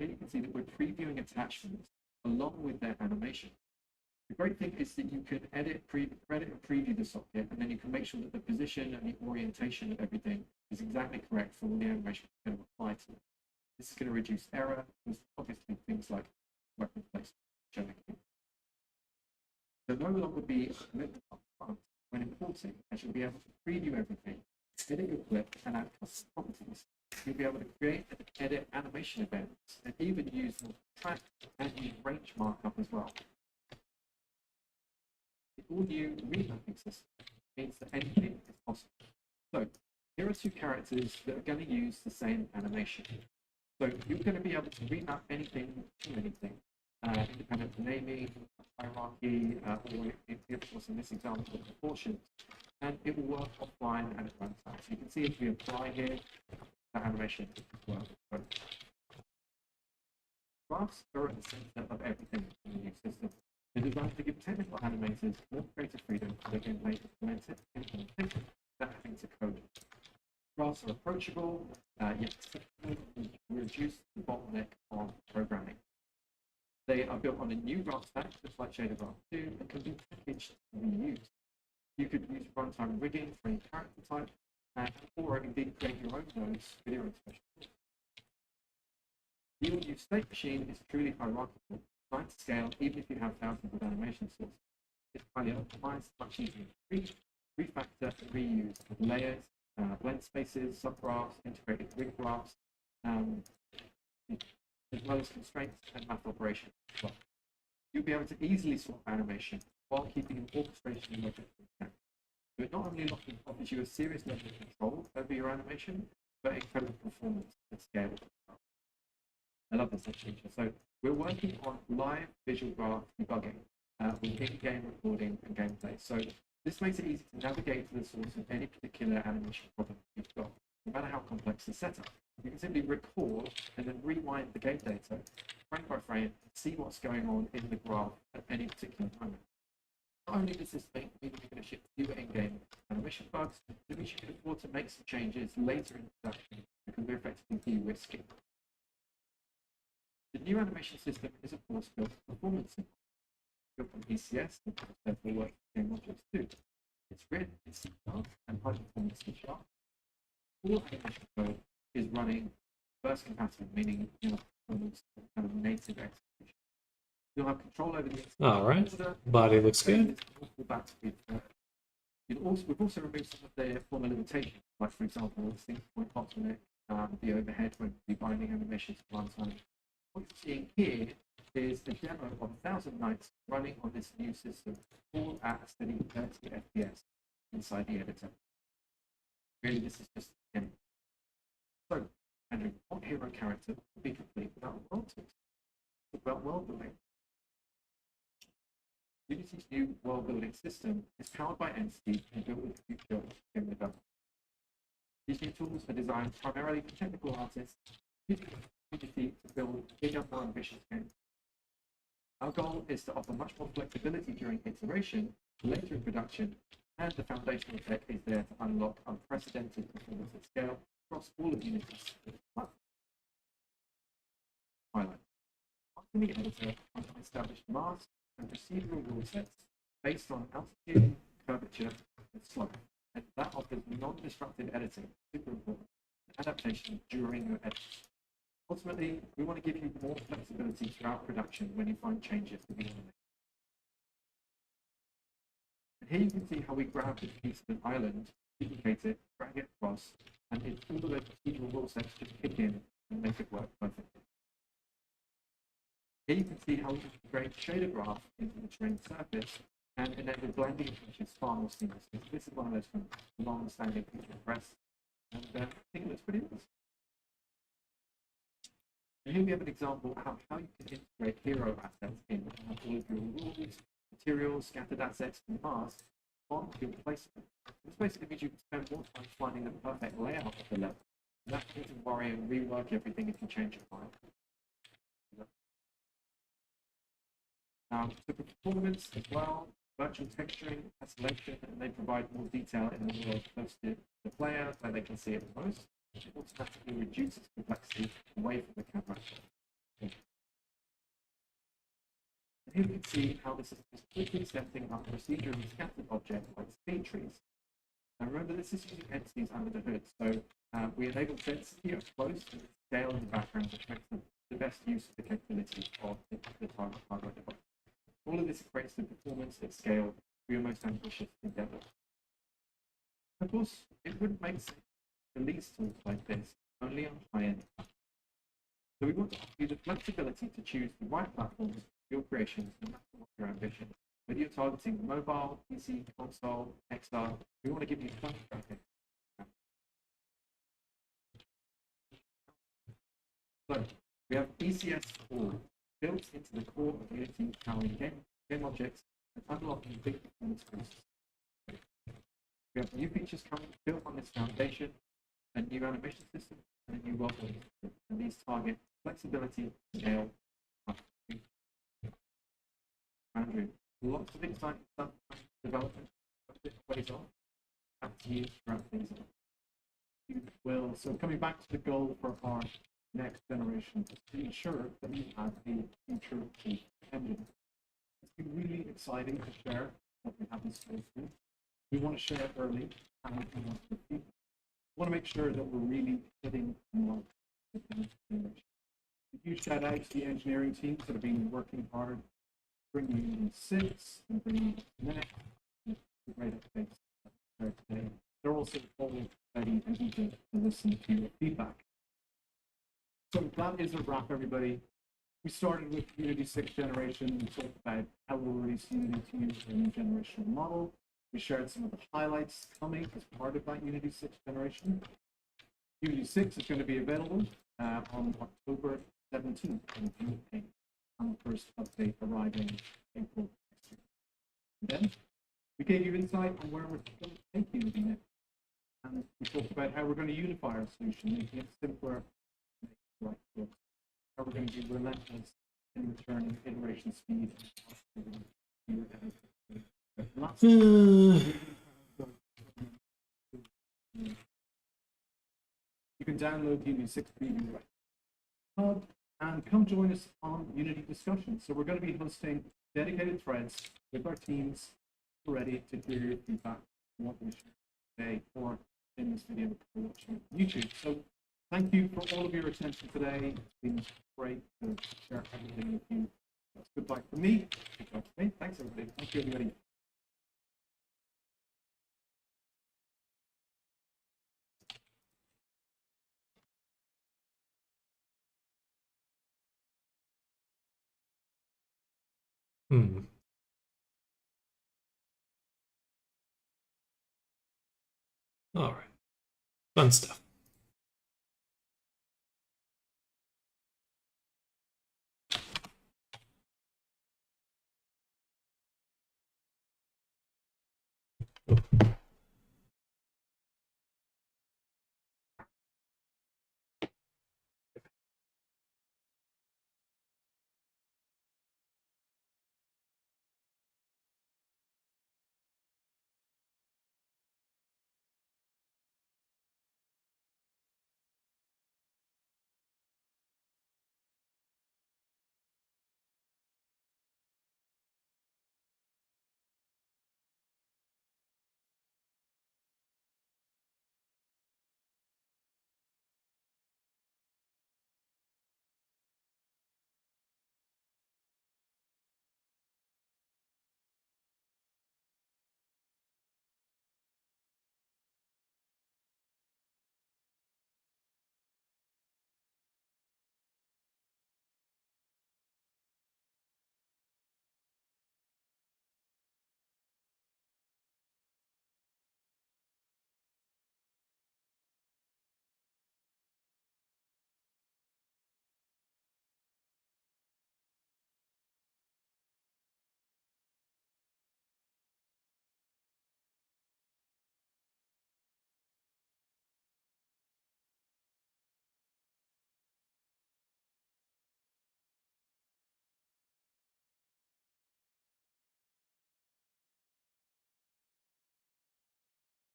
here you can see that we're previewing attachments along with their animation. The great thing is that you can edit and preview the socket, and then you can make sure that the position and the orientation of everything is exactly correct for all the animation is going to apply to it. This is going to reduce error, because obviously things like weapon placement. So no longer be a commitment up front when importing, as you'll be able to preview everything, edit your clip, and add custom properties. You'll be able to create and edit animation events, and even use the track and use range markup as well. The all-new remapping system means that anything is possible. So here are two characters that are going to use the same animation. So you're going to be able to remap anything to anything, independent of naming, hierarchy, or of course in this example, proportions, and it will work offline and at runtime. So you can see if we apply here, that animation will work. Graphs are at the center of everything in the new system. They're designed to give technical animators more creative freedom so they can make implementation without having to code it. Graphs are approachable, yet reduce the bottleneck on programming. They are built on a new graph stack, just like Shader Graph 2, and can be packaged to be used. You could use runtime rigging for any character type, or indeed create your own nodes with your own special tools. The all-new state machine is truly hierarchical, designed to scale even if you have thousands of animation sources. It's highly optimized, much easier to read, refactor, and reuse with layers, blend spaces, subgraphs, integrated rig graphs, as well as constraints and math operations as well. You'll be able to easily swap animation while keeping an orchestration logic intact. So it not only offers you a serious level of control over your animation, but incredible performance at scale. I love this feature. So we're working on live visual graph debugging with in-game recording and gameplay. So this makes it easy to navigate to the source of any particular animation problem you've got, no matter how complex the setup. You can simply record and then rewind the game data frame by frame and see what's going on in the graph at any particular moment. Not only does this mean we're going to ship fewer in-game animation bugs, it means you can afford to make some changes later in production because we're effectively de-risking. The new animation system is, of course, built for performance. Built on ECS, and therefore works with modules too. It's written in C# and high-performance C#. All animation code is running burst compatible, meaning performance kind of native execution. You'll have control over the all right. Body looks good. We've also removed some of the former limitations, like for example, the sync point bottleneck, the overhead when binding animations to runtime. What you're seeing here is a demo of 1,000 nights running on this new system, all at a steady 30 FPS inside the editor. Really, this is just the beginning. So, Andrew, what hero character would be complete without world text? About world building. Unity's new world building system is powered by Entity and built with the future of game development. These new tools are designed primarily for technical artists, opportunity to build bigger, more ambitious games. Our goal is to offer much more flexibility during iteration, later in production, and the foundational tech is there to unlock unprecedented performance at scale across all of Unity's platforms. Highlight. After the editor, I established mask and procedural rule sets based on altitude, curvature, and slope, and that offers non-destructive editing, super important, adaptation during your edit. Ultimately, we want to give you more flexibility throughout production when you find changes to be made. And here you can see how we grab this piece of an island, duplicate it, drag it across, and it's all of those procedural rule sets just kick in and make it work perfectly. Here you can see how we integrate shader graph into the terrain surface and enable blending features far more seamlessly. This is one of those long-standing things to press, and I think it looks pretty nice. And here we have an example of how you can integrate hero assets in all of your rules, materials, scattered assets, and masks on your placement. This basically means you can spend more time finding the perfect layout of the level. That doesn't worry and rework everything if you change your mind. So for performance as well, virtual texturing, isolation, and they provide more detail in the world close to the player where they can see it the most. It automatically reduces complexity away from the camera. And here we can see how this is just quickly setting up procedurally scattered objects like speed trees. Now remember, this is using entities under the hood, so we enable density up close and scale in the background, which makes the best use of the capabilities of the target hardware device. All of this creates the performance at scale for your most ambitious endeavor. Of course, it wouldn't make sense to release tools like this only on high-end platforms. So we want to offer you the flexibility to choose the right platforms for your creations, no matter what your ambition. Whether you're targeting mobile, PC, console, XR, we want to give you fun traffic. So we have ECS4 built into the core of Unity, powering game objects and unlocking big performance boosts. We have new features coming built on this foundation, a new animation system, and a new world-building system. And these target flexibility, scale, Andrew, lots of exciting stuff development, a bit ways off. Up to you to wrap things up. Well, so coming back to the goal for our next generation is to ensure that we have a future-proof engine. It's been really exciting to share what we have in store with. We want to share it early, and we want to make sure that we're really hitting the mark with the next generation. A huge shout out to the engineering teams that have been working hard, bringing in 6 and bringing Connect, great updates today. They're also all ready and eager to listen to your feedback. So that is a wrap, everybody. We started with Unity 6th generation. We talked about how we'll release Unity to use a new generational model. We shared some of the highlights coming as part of that Unity 6th generation. Unity 6 is going to be available on October 17th in and the first update arriving April next year. And then we gave you insight on where we're going to take Unity next. And we talked about how we're going to unify our solution, making it simpler, right for how we're going to be relentless in returning iteration speed. You can download the Unity 6 preview right hub and come join us on Unity discussions. So we're going to be hosting dedicated threads with our teams ready to hear your feedback on what we should today or in this video we're watching on YouTube. So thank you for all of your attention today. It's been great to share everything with you. That's goodbye from me. Goodbye from me. Thanks everybody. Thank you everybody. All right. Fun stuff.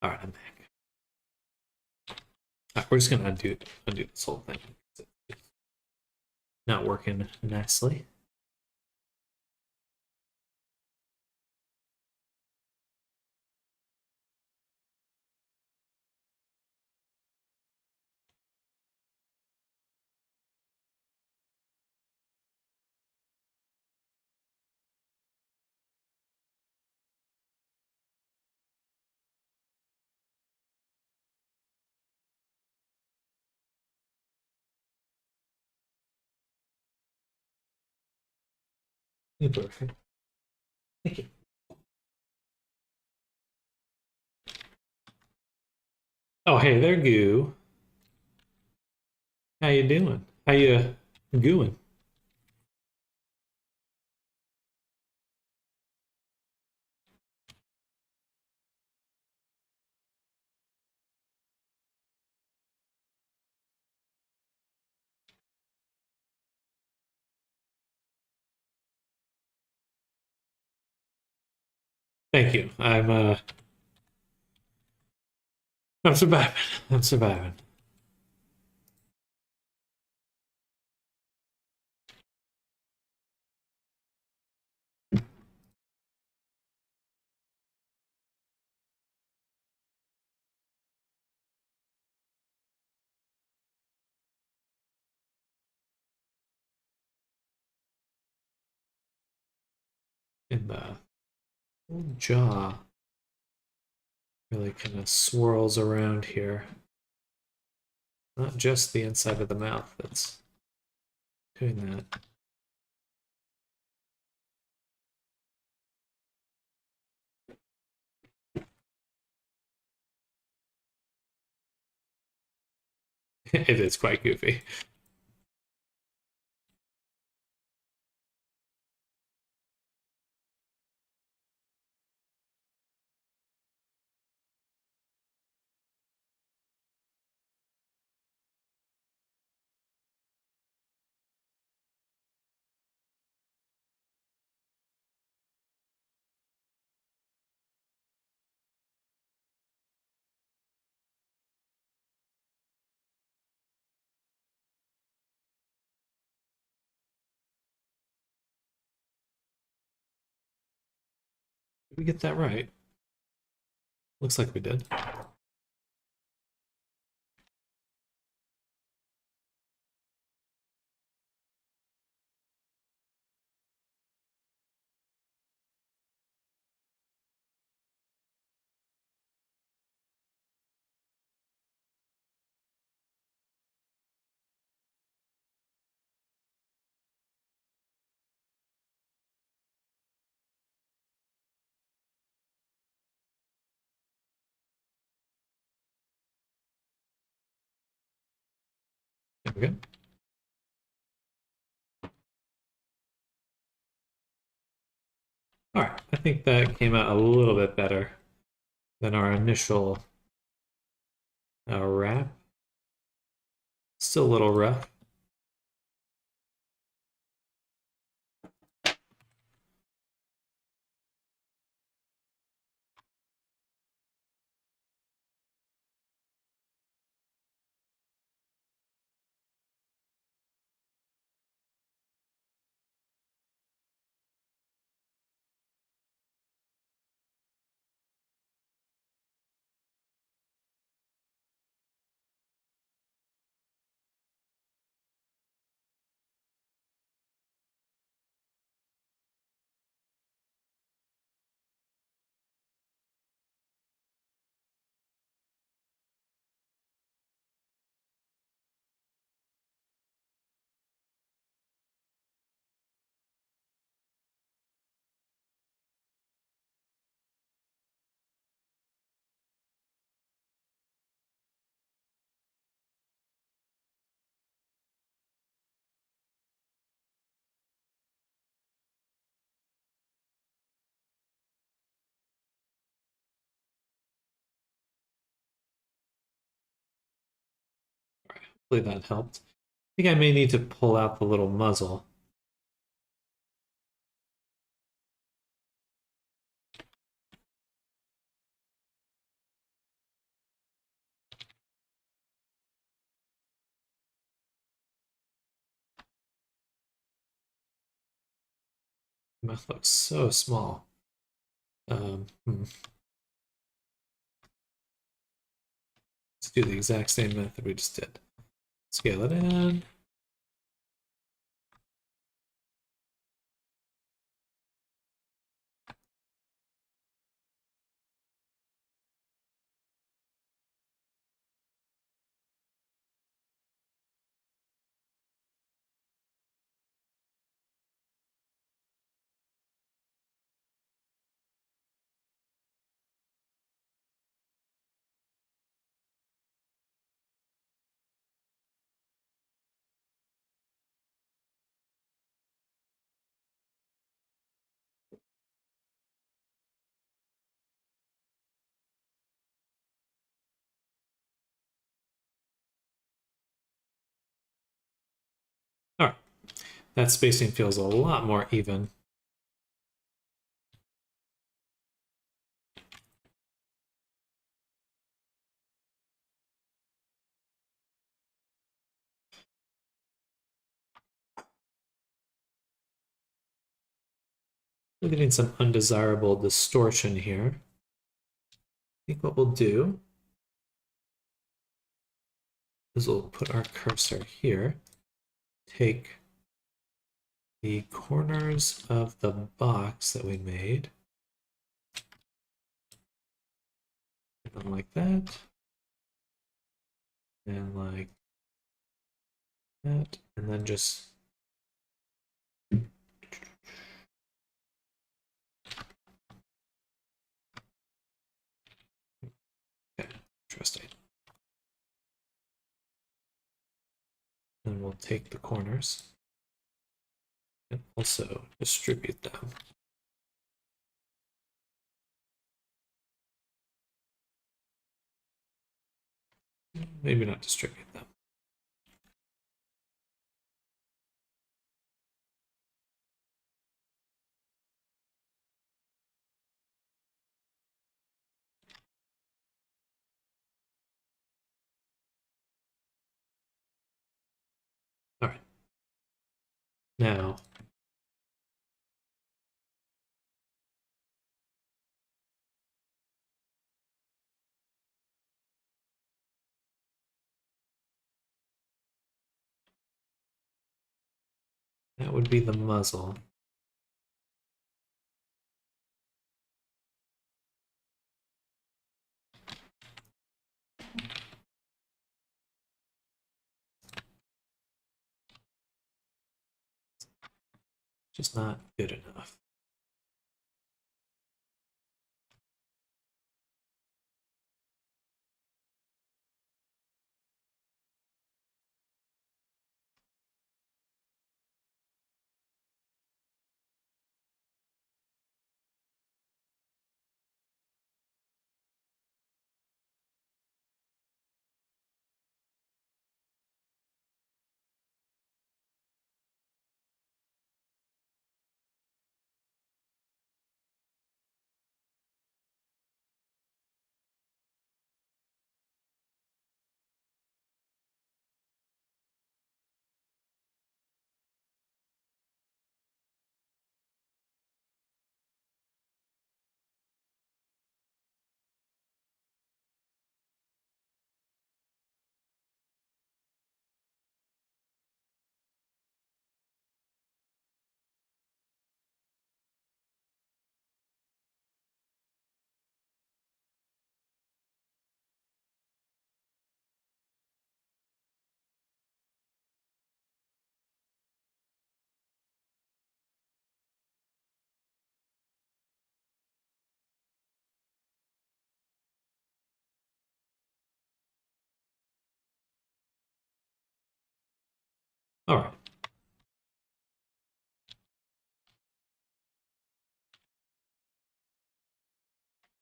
All right, I'm back. All right, we're just gonna undo this whole thing. It's not working nicely. Yeah, perfect. Thank you. Oh, hey there, Goo. How you doing? How you gooing? Thank you. I'm surviving. I'm surviving. And the jaw really kind of swirls around here. Not just the inside of the mouth that's doing that. It is quite goofy. Did we get that right? Looks like we did. There we go. All right, I think that came out a little bit better than our initial wrap. Still a little rough. Hopefully that helped. I think I may need to pull out the little muzzle. Mouth looks so small. Let's do the exact same method we just did. Scale it in. All right, that spacing feels a lot more even. We're getting some undesirable distortion here. I think what we'll do is we'll put our cursor here, take the corners of the box that we made, like that, and like that, and then just okay, interesting. And we'll take the corners and also distribute them. Maybe not distribute them. All right. Now, that would be the muzzle. Just not good enough. All right.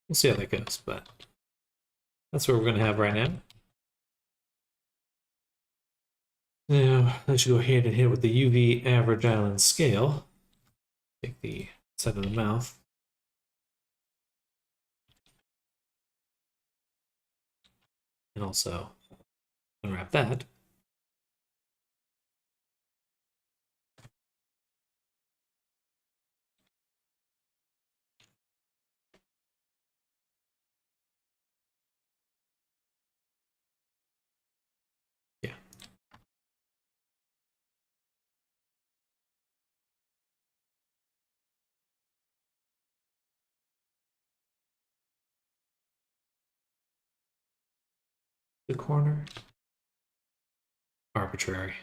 We'll see how that goes, but that's what we're going to have right now. Now, let's go hand in hand with the UV average island scale. Take the side of the mouth. And also unwrap that. the corner. Arbitrary.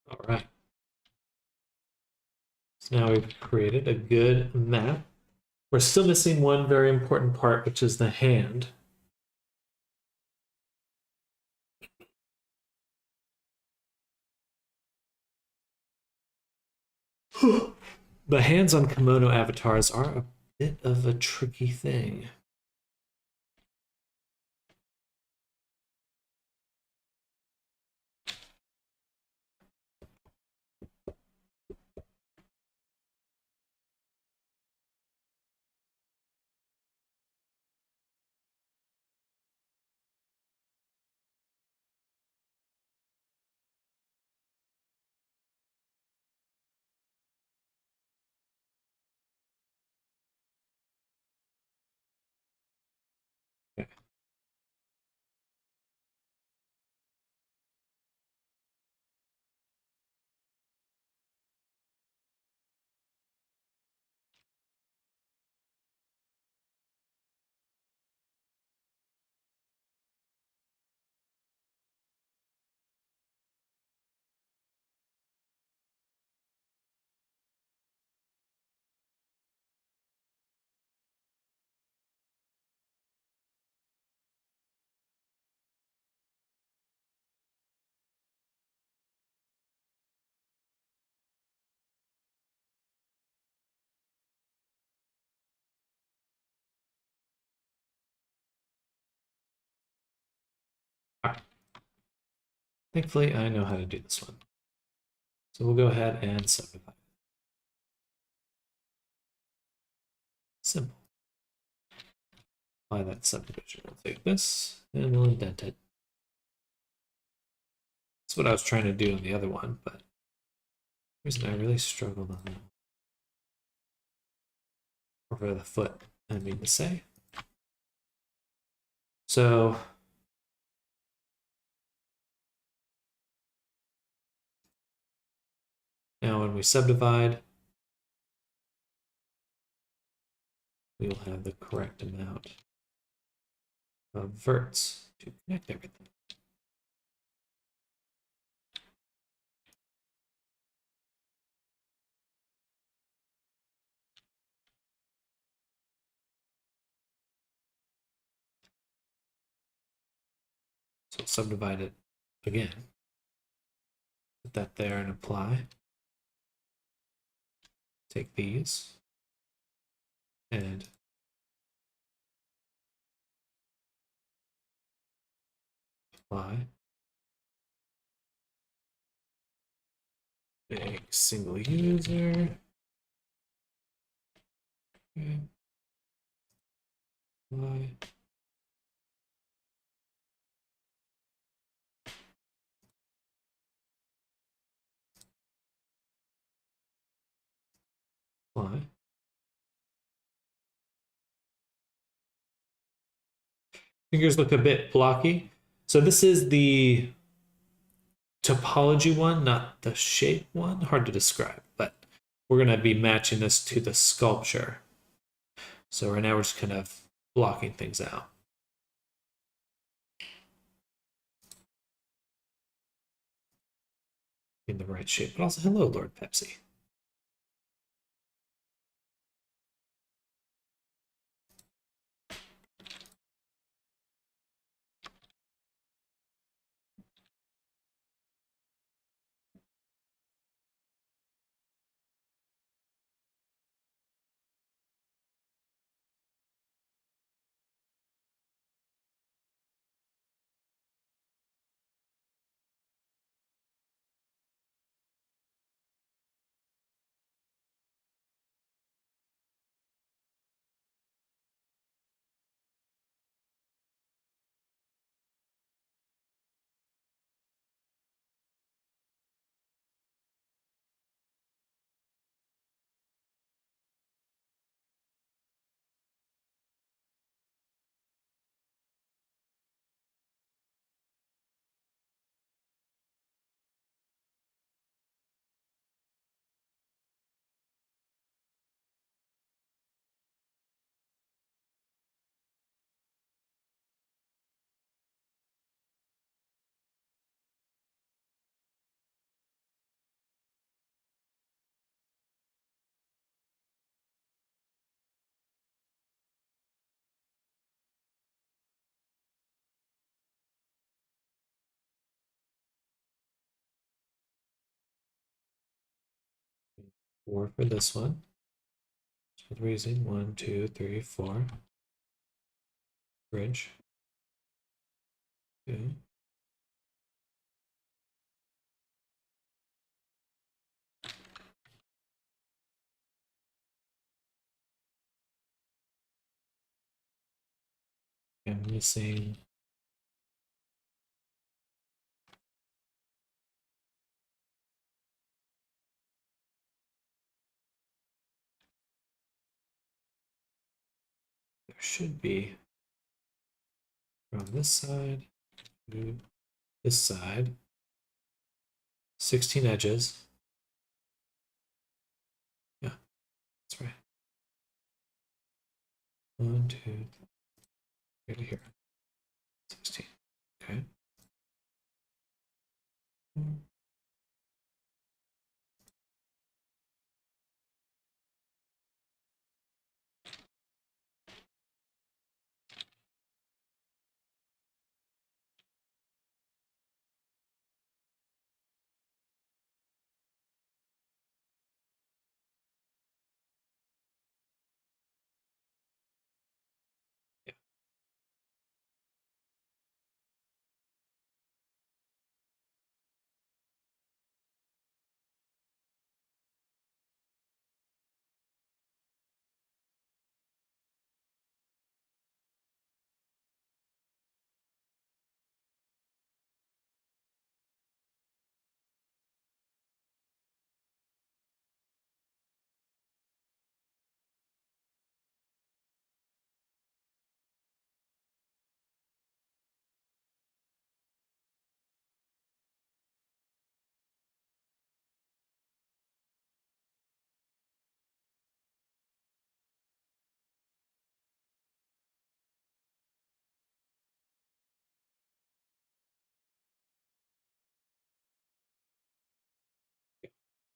All right. So now we've created a good map. We're still missing one very important part, which is the hand. The hands on kimono avatars are a bit of a tricky thing. All right. Thankfully, I know how to do this one. So we'll go ahead and subdivide. Simple. Apply that subdivision. We'll take this and we'll indent it. That's what I was trying to do on the other one, but the reason I really struggled on over the foot, I mean to say. So now when we subdivide, we will have the correct amount of verts to connect everything. So subdivide it again. Put that there and apply. Take these and apply. Big single user. Okay. Apply. Apply. Fingers look a bit blocky. So this is the topology one, not the shape one. Hard to describe, but we're going to be matching this to the sculpture. So right now we're just kind of blocking things out. In the right shape, but also hello, Lord Pepsi. 4 for this one. So the reason 1, 2, 3, 4. Bridge. 2. I'm missing. There should be from this side to this side 16 edges. Yeah, that's right. 1, 2, 3 to here. 16. Okay. Yeah.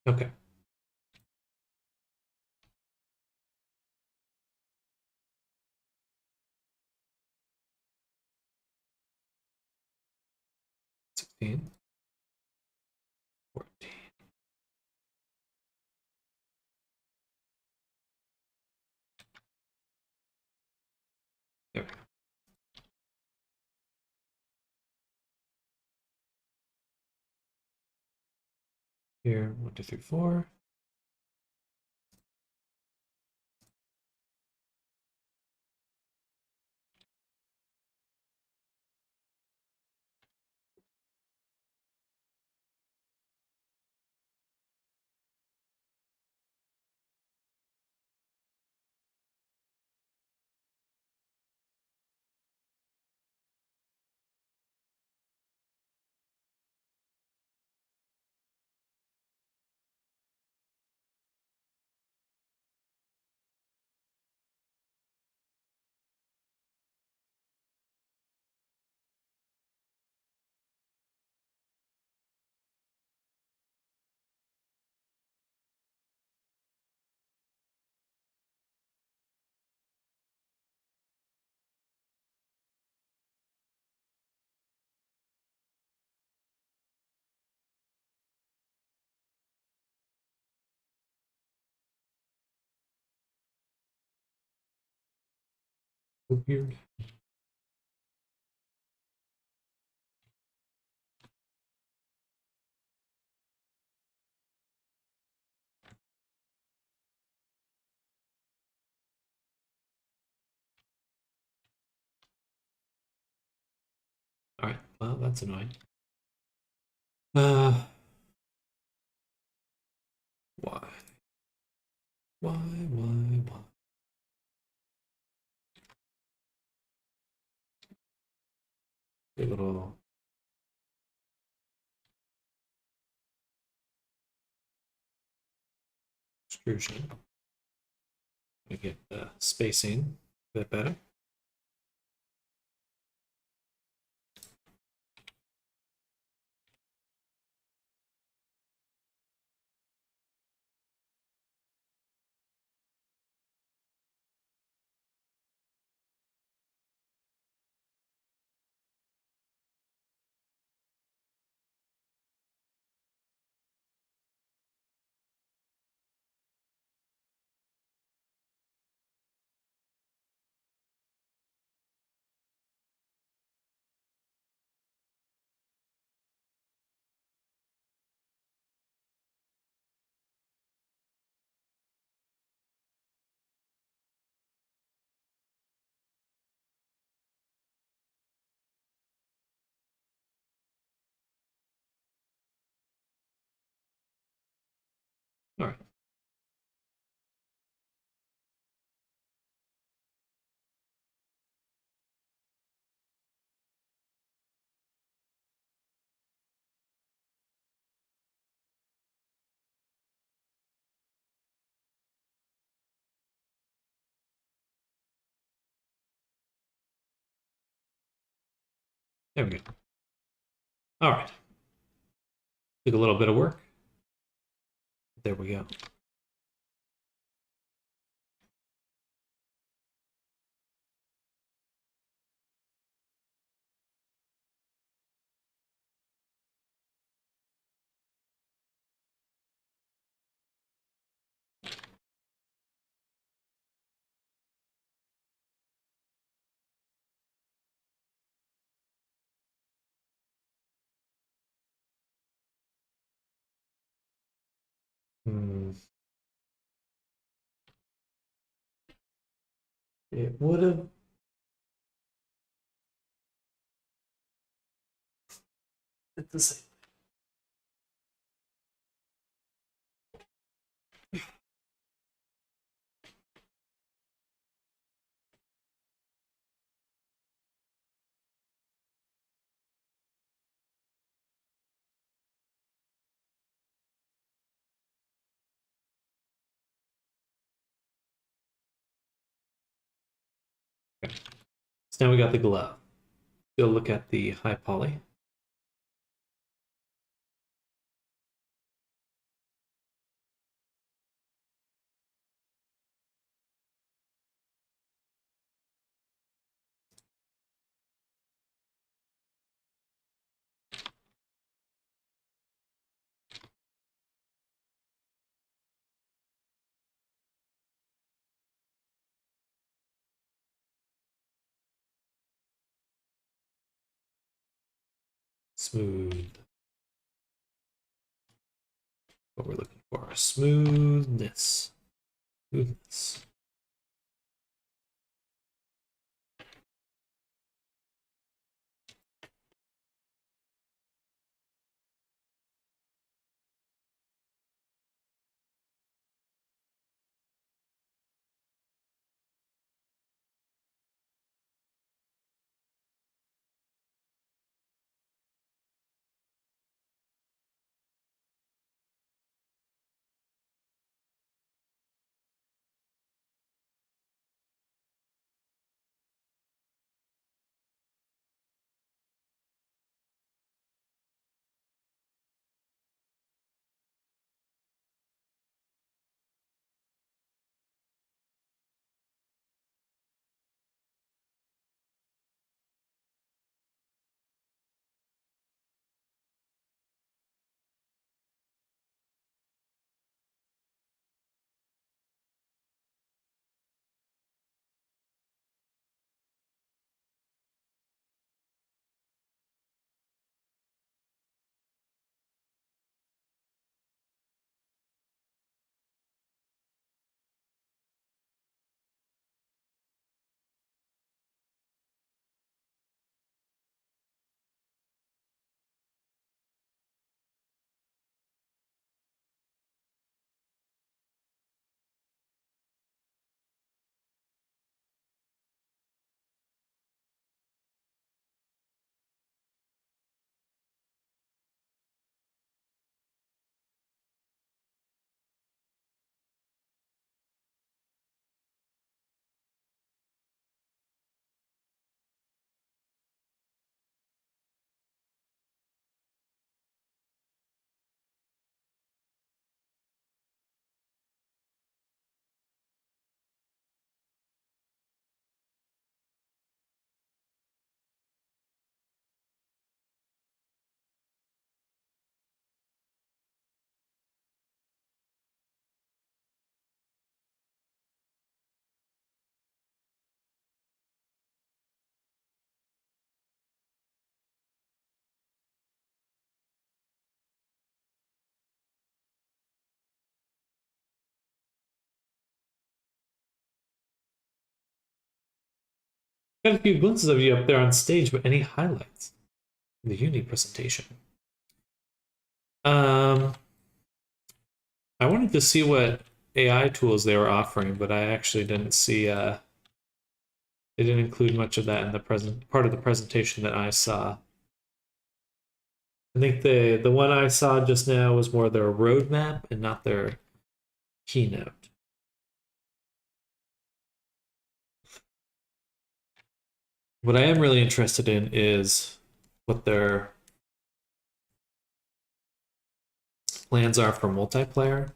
Okay. Sixteen. 14. There we go. Here, 1, 2, 3, 4. So weird. All right. Well, that's annoying. Why? Why? A little extrusion. We get the spacing a bit better. All right. There we go. All right. Took a little bit of work. There we go. Hmm. It would have. It's the same. Okay. So now we got the glove. Go look at the high poly. Smooth. What we're looking for. Smoothness. Smoothness. Got a few glimpses of you up there on stage, but any highlights in the uni presentation? I wanted to see what AI tools they were offering, but I actually didn't see. They didn't include much of that in the present part of the presentation that I saw. I think the one I saw just now was more their roadmap and not their keynote. What I am really interested in is what their plans are for multiplayer.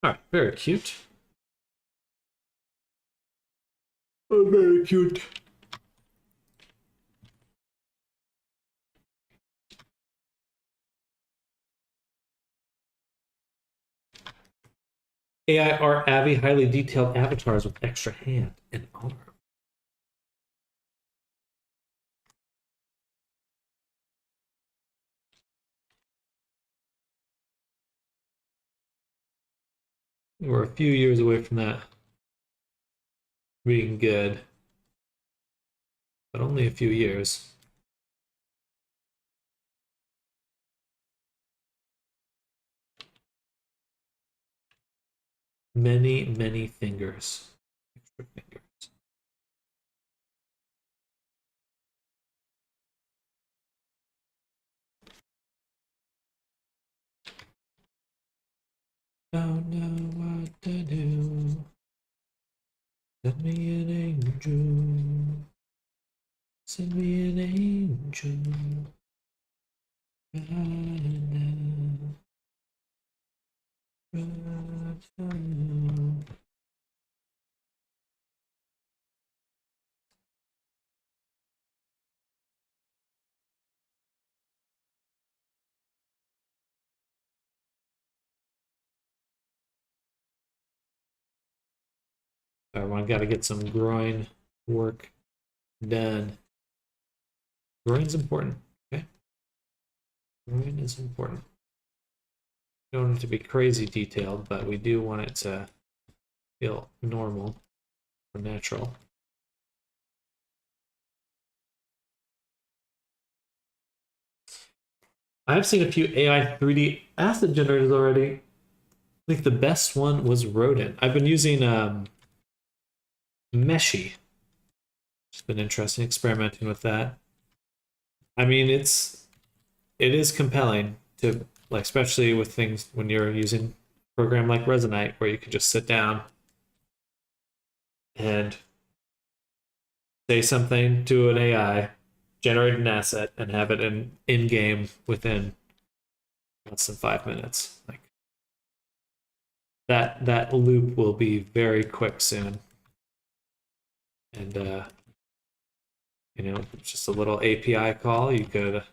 All right, very cute. Oh, very cute. AI art Avi highly detailed avatars with extra hand and arm. We're a few years away from that being good, but only a few years. Many, many fingers. Extra fingers. Don't know what to do. Send me an angel. Send me an angel. Everyone got to get some groin work done. Groin's important, okay? Groin is important. We don't want it to be crazy detailed, but we do want it to feel normal or natural. I've seen a few AI 3D asset generators already. I think the best one was Rodent. I've been using Meshy. It's been interesting experimenting with that. I mean, it is compelling to like, especially with things when you're using a program like Resonite, where you can just sit down and say something to an AI, generate an asset, and have it in game within less than 5 minutes. Like that loop will be very quick soon. And it's just a little API call. You could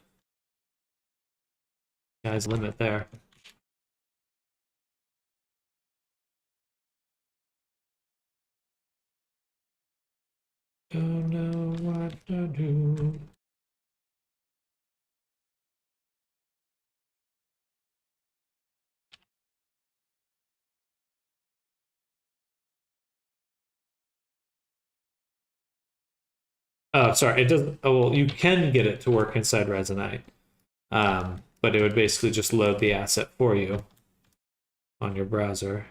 guy's limit there. Don't know what to do. Oh, sorry. It doesn't. Oh, well, you can get it to work inside Resonite, but it would basically just load the asset for you on your browser.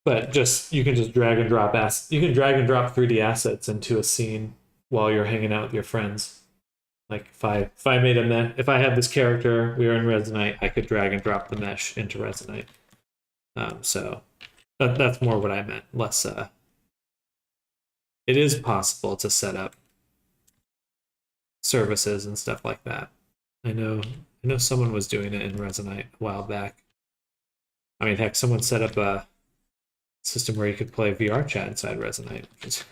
But just you can just drag and drop You can drag and drop 3D assets into a scene while you're hanging out with your friends. Like if I made if I had this character, we were in Resonite, I could drag and drop the mesh into Resonite. So that's more what I meant. Less. It is possible to set up services and stuff like that. I know someone was doing it in Resonite a while back. I mean, heck, someone set up a system where you could play VR chat inside Resonite, which is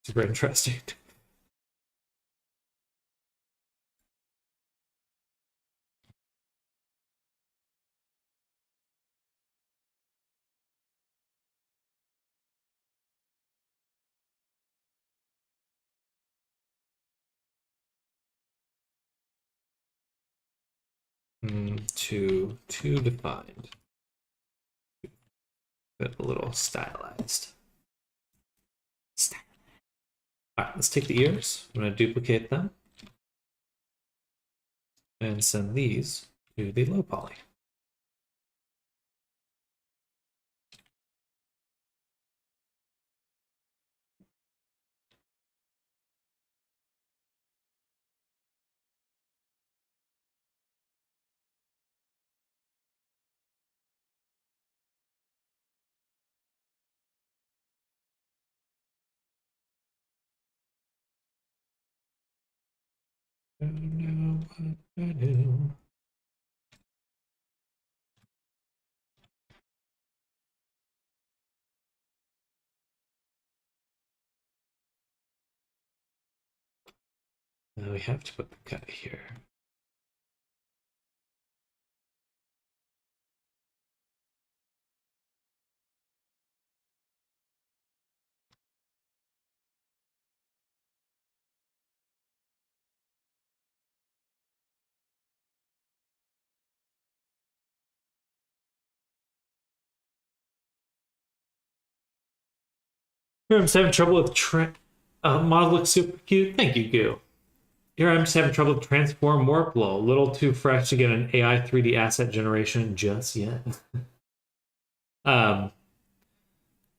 super interesting. to defined. But a little stylized. All right, let's take the ears. I'm going to duplicate them and send these to the low poly. Don't know what to do. Now we have to put the cut here. Here I'm just having trouble with model looks super cute. Thank you, Goo. Here I'm just having trouble with transform warp glow. A little too fresh to get an AI 3D asset generation just yet. I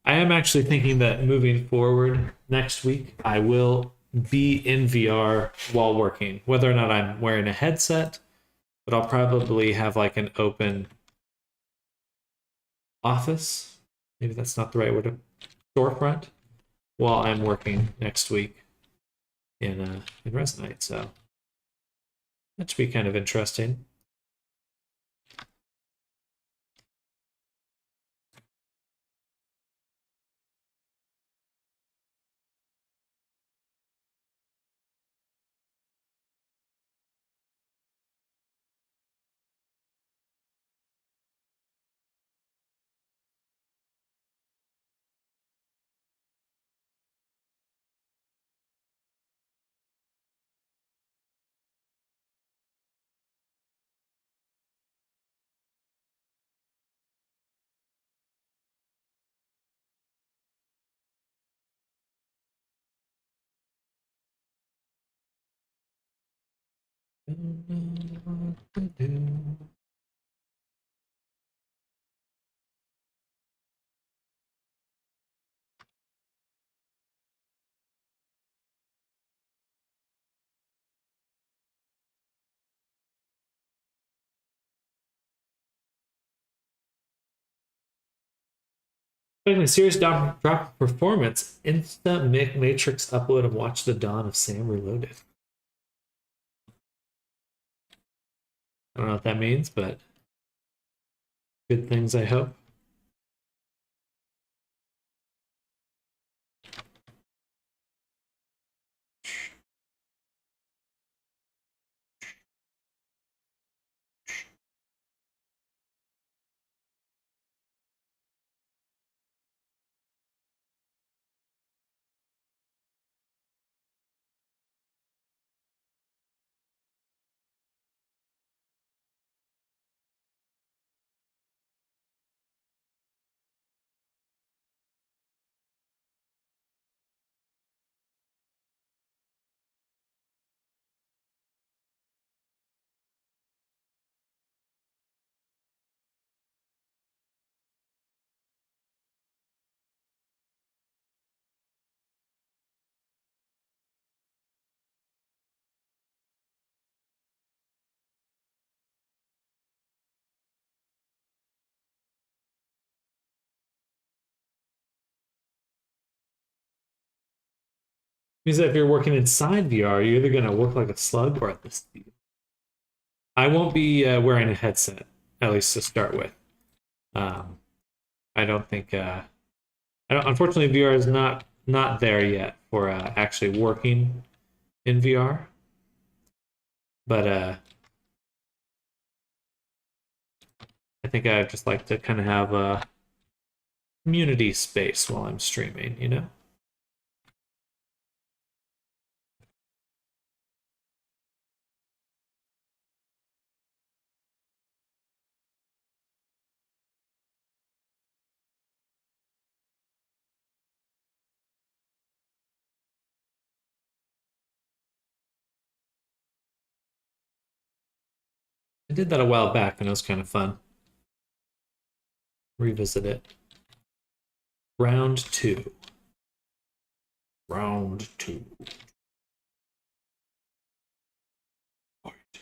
am actually thinking that moving forward next week, I will be in VR while working, whether or not I'm wearing a headset, but I'll probably have like an open office. Maybe that's not the right word. Storefront while I'm working next week in Resonate. So that should be kind of interesting. Don't know what to do. Expecting a serious drop in performance. Insta Matrix upload and watch the dawn of Sam Reloaded. I don't know what that means, but good things, I hope. Means that if you're working inside VR, you're either going to work like a slug or at the speed. I won't be wearing a headset, at least to start with. I don't think. Unfortunately, VR is not there yet for actually working in VR. But I think I'd just like to kind of have a community space while I'm streaming, you know? I did that a while back and it was kind of fun. Revisit it. Round 2. Round 2. All right.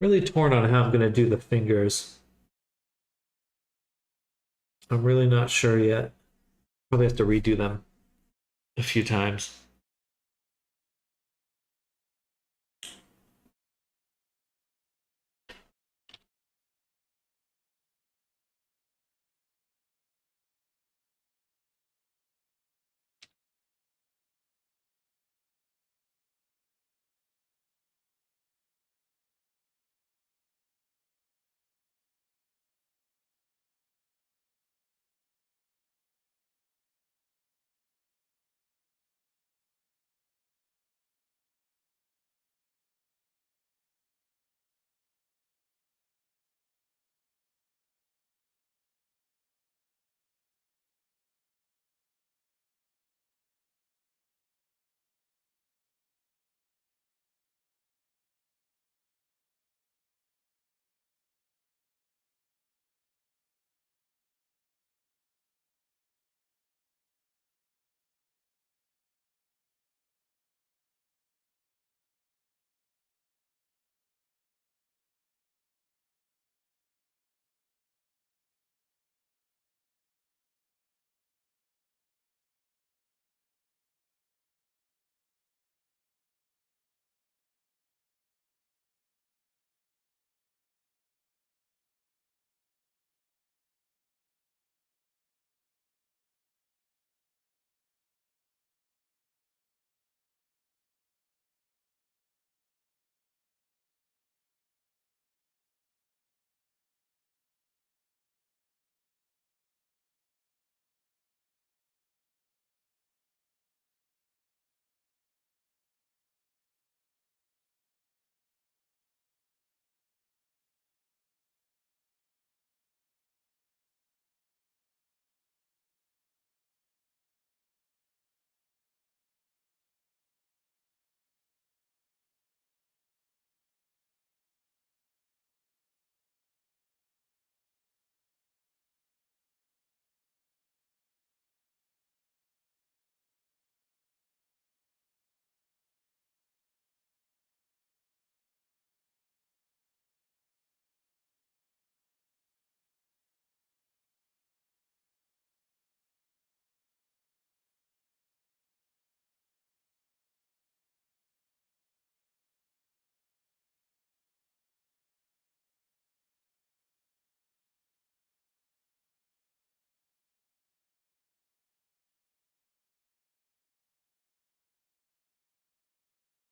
Really torn on how I'm going to do the fingers. I'm really not sure yet. Probably have to redo them a few times.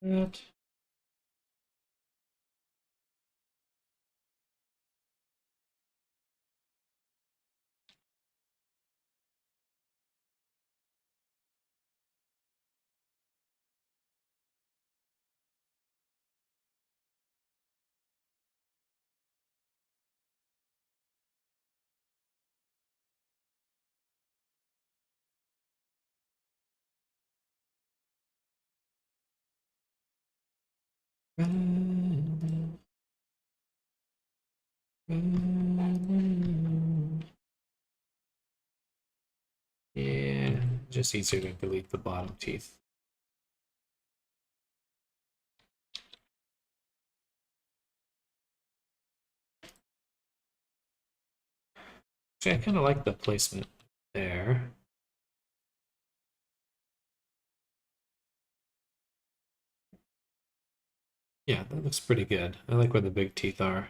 That. Yeah, just easier to delete the bottom teeth. Actually, I kind of like the placement there. Yeah, that looks pretty good. I like where the big teeth are.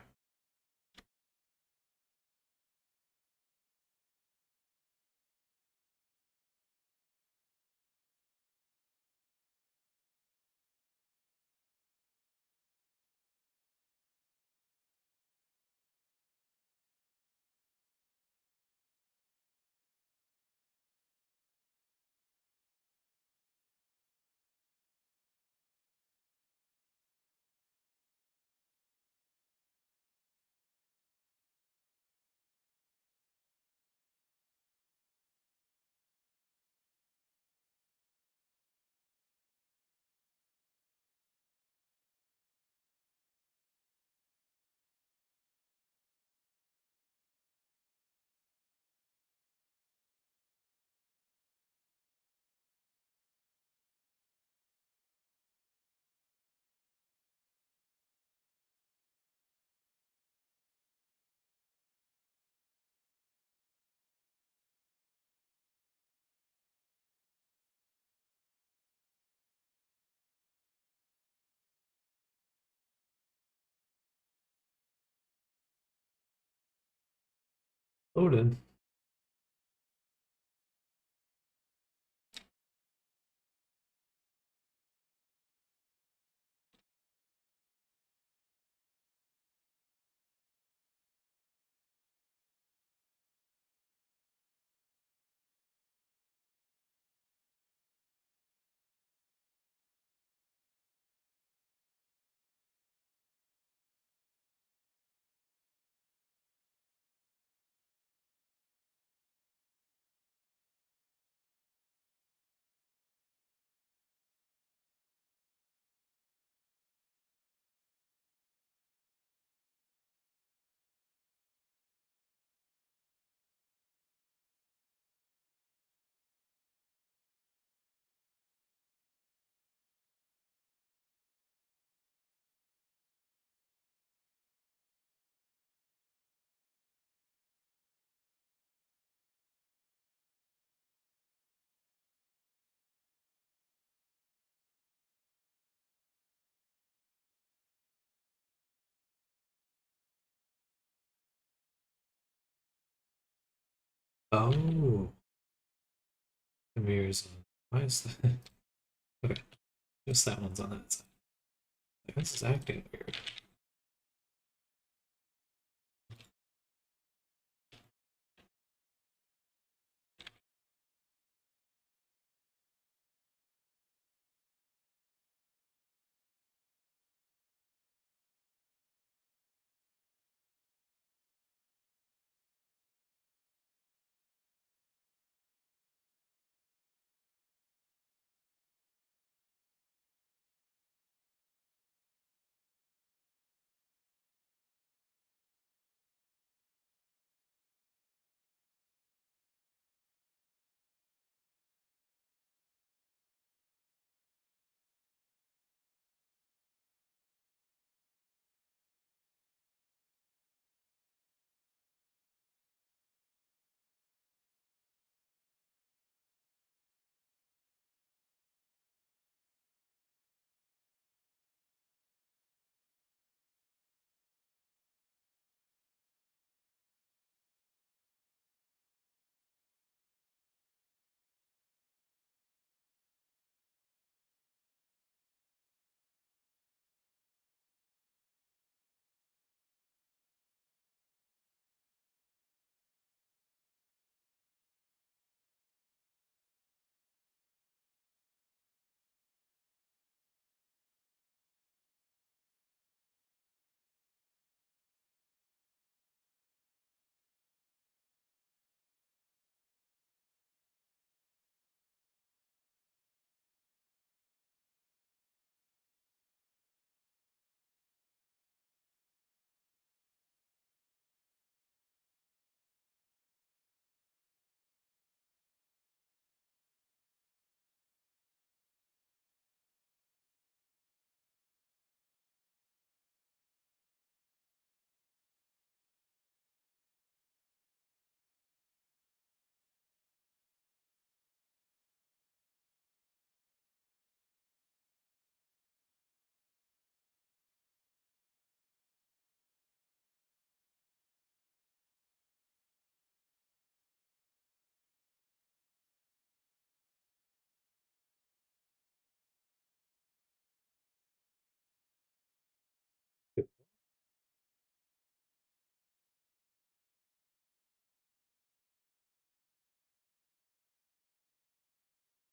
Loaded. Oh, the mirrors on. Why is that? Okay, just that one's on that side. This is acting weird.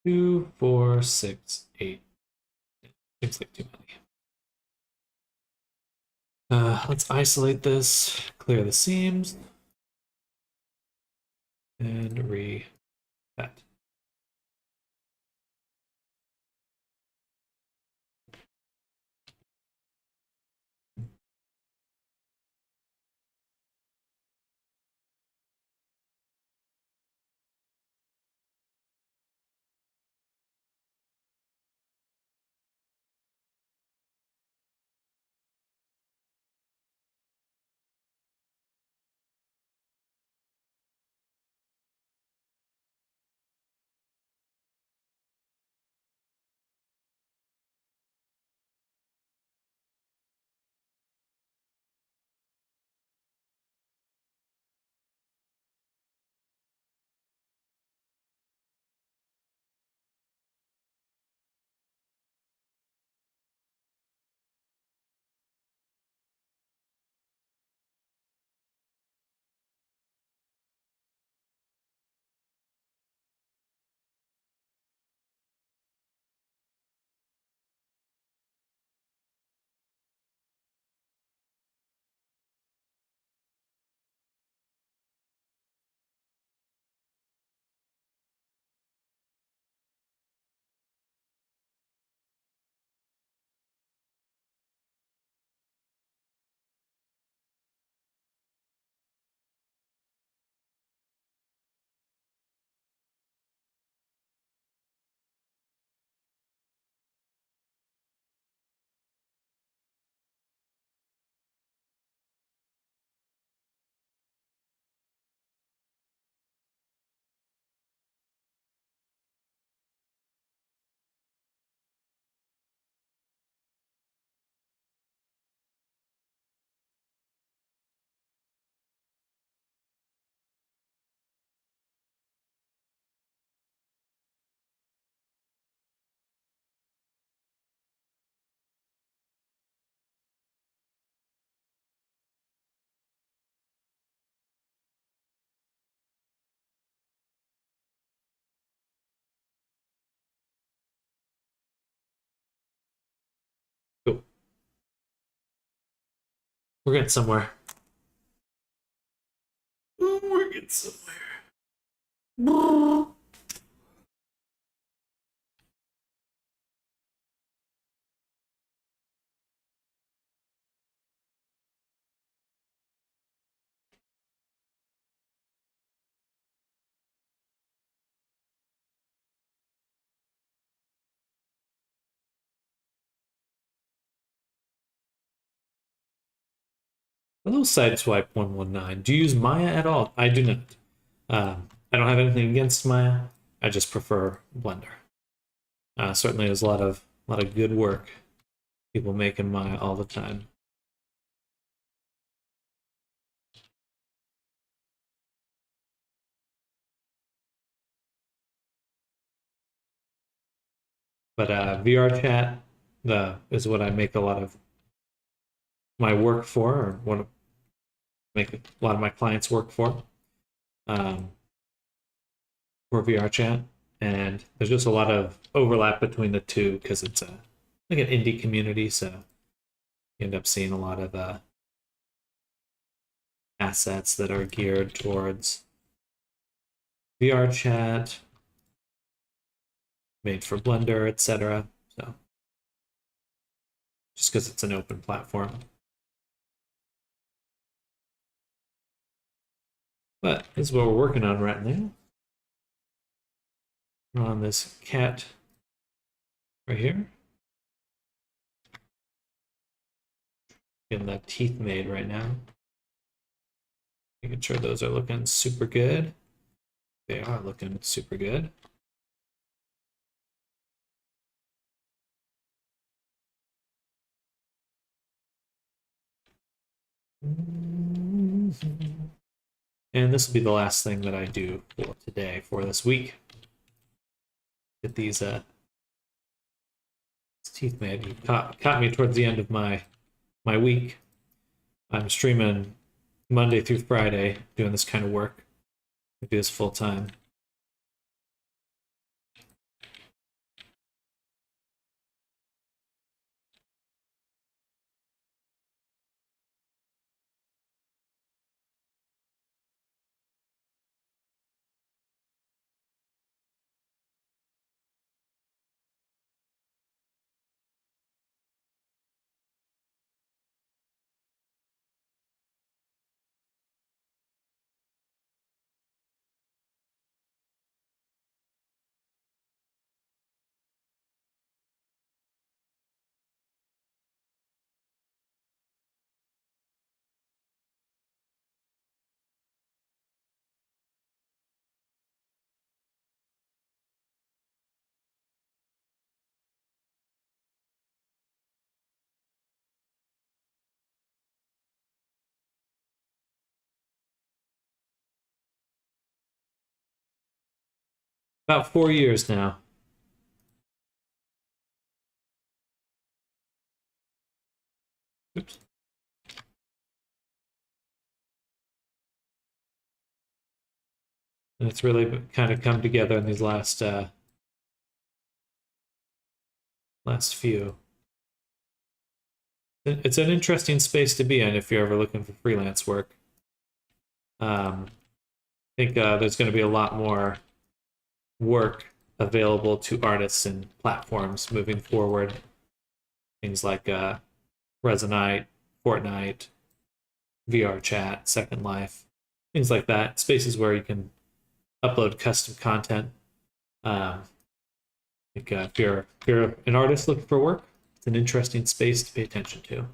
Two, four, six, eight. Seems like too many. Let's isolate this, clear the seams, and re-cut. We're getting somewhere. We're getting somewhere. Hello, Sideswipe 119. Do you use Maya at all? I do not. I don't have anything against Maya. I just prefer Blender. Certainly, there's a lot of good work people make in Maya all the time. But VR chat is what I make a lot of my work for, or what I make a lot of my clients work for VR chat. And there's just a lot of overlap between the two because it's like an indie community, so you end up seeing a lot of assets that are geared towards VR chat, made for Blender, etc. So just because it's an open platform. But this is what we're working on right now. We're on this cat right here. Getting the teeth made right now. Making sure those are looking super good. They are looking super good. And this will be the last thing that I do for today, for this week. Get these teeth made. You caught me towards the end of my week. I'm streaming Monday through Friday, doing this kind of work. I do this full time. About 4 years now. Oops. And it's really kind of come together in these last few. It's an interesting space to be in if you're ever looking for freelance work. I think there's going to be a lot more work available to artists and platforms moving forward. Things like Resonite, Fortnite, VR Chat, Second Life, things like that. Spaces where you can upload custom content. If you're an artist looking for work, it's an interesting space to pay attention to.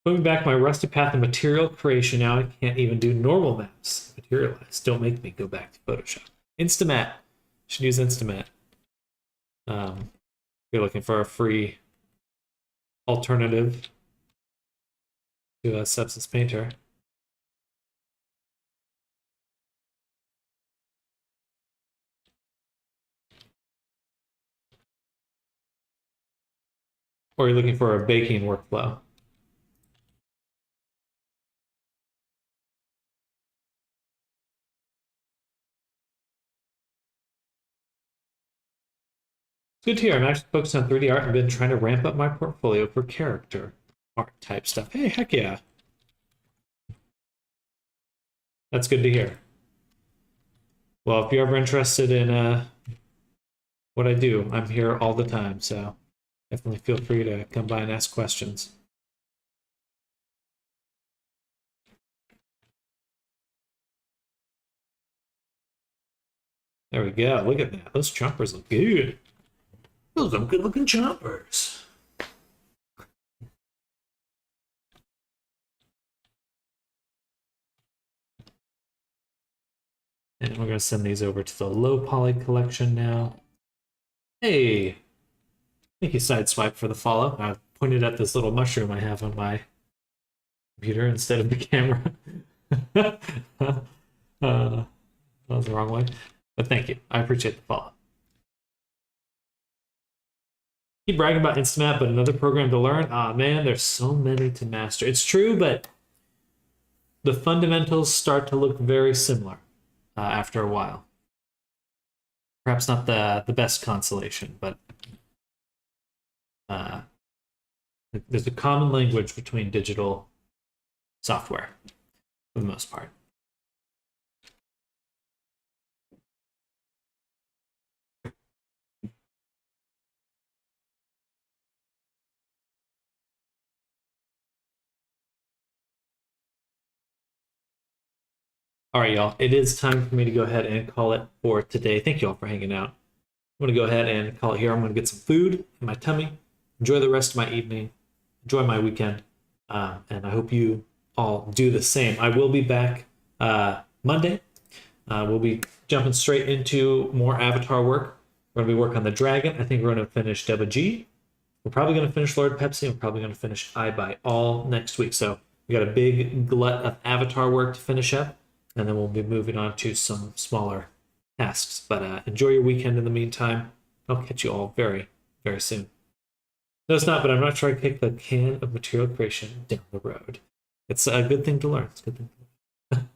Putting back my rusty path of material creation, now I can't even do normal maps. Materialize. Don't make me go back to Photoshop. Instamat. Should use Instamat. If you're looking for a free alternative to Substance Painter. Or are you looking for a baking workflow? It's good to hear. I'm actually focused on 3D art and been trying to ramp up my portfolio for character art type stuff. Hey, heck yeah. That's good to hear. Well, if you're ever interested in what I do, I'm here all the time, so definitely feel free to come by and ask questions. There we go. Look at that. Those chompers look good. Those are good looking chompers. And we're going to send these over to the low poly collection now. Hey, thank you, Sideswipe, for the follow. I pointed at this little mushroom I have on my computer instead of the camera. That was the wrong way. But thank you. I appreciate the follow. Keep bragging about Instamap, but another program to learn. Ah, man, there's so many to master. It's true, but the fundamentals start to look very similar after a while. Perhaps not the best consolation, but there's a common language between digital software for the most part. All right, y'all. It is time for me to go ahead and call it for today. Thank you all for hanging out. I'm going to go ahead and call it here. I'm going to get some food in my tummy, enjoy the rest of my evening, enjoy my weekend, and I hope you all do the same. I will be back Monday. We'll be jumping straight into more Avatar work. We're going to be working on the dragon. I think we're going to finish Deba G. We're probably going to finish Lord Pepsi. We're probably going to finish I Buy All next week. So we got a big glut of Avatar work to finish up, and then we'll be moving on to some smaller tasks. But enjoy your weekend in the meantime. I'll catch you all very, very soon. No, it's not, but I'm not trying to kick the can of material creation down the road. It's a good thing to learn. It's a good thing to learn.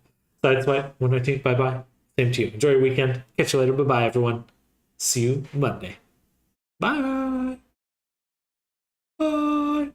Sideswipe, 119, bye-bye. Same to you. Enjoy your weekend. Catch you later. Bye-bye, everyone. See you Monday. Bye. Bye.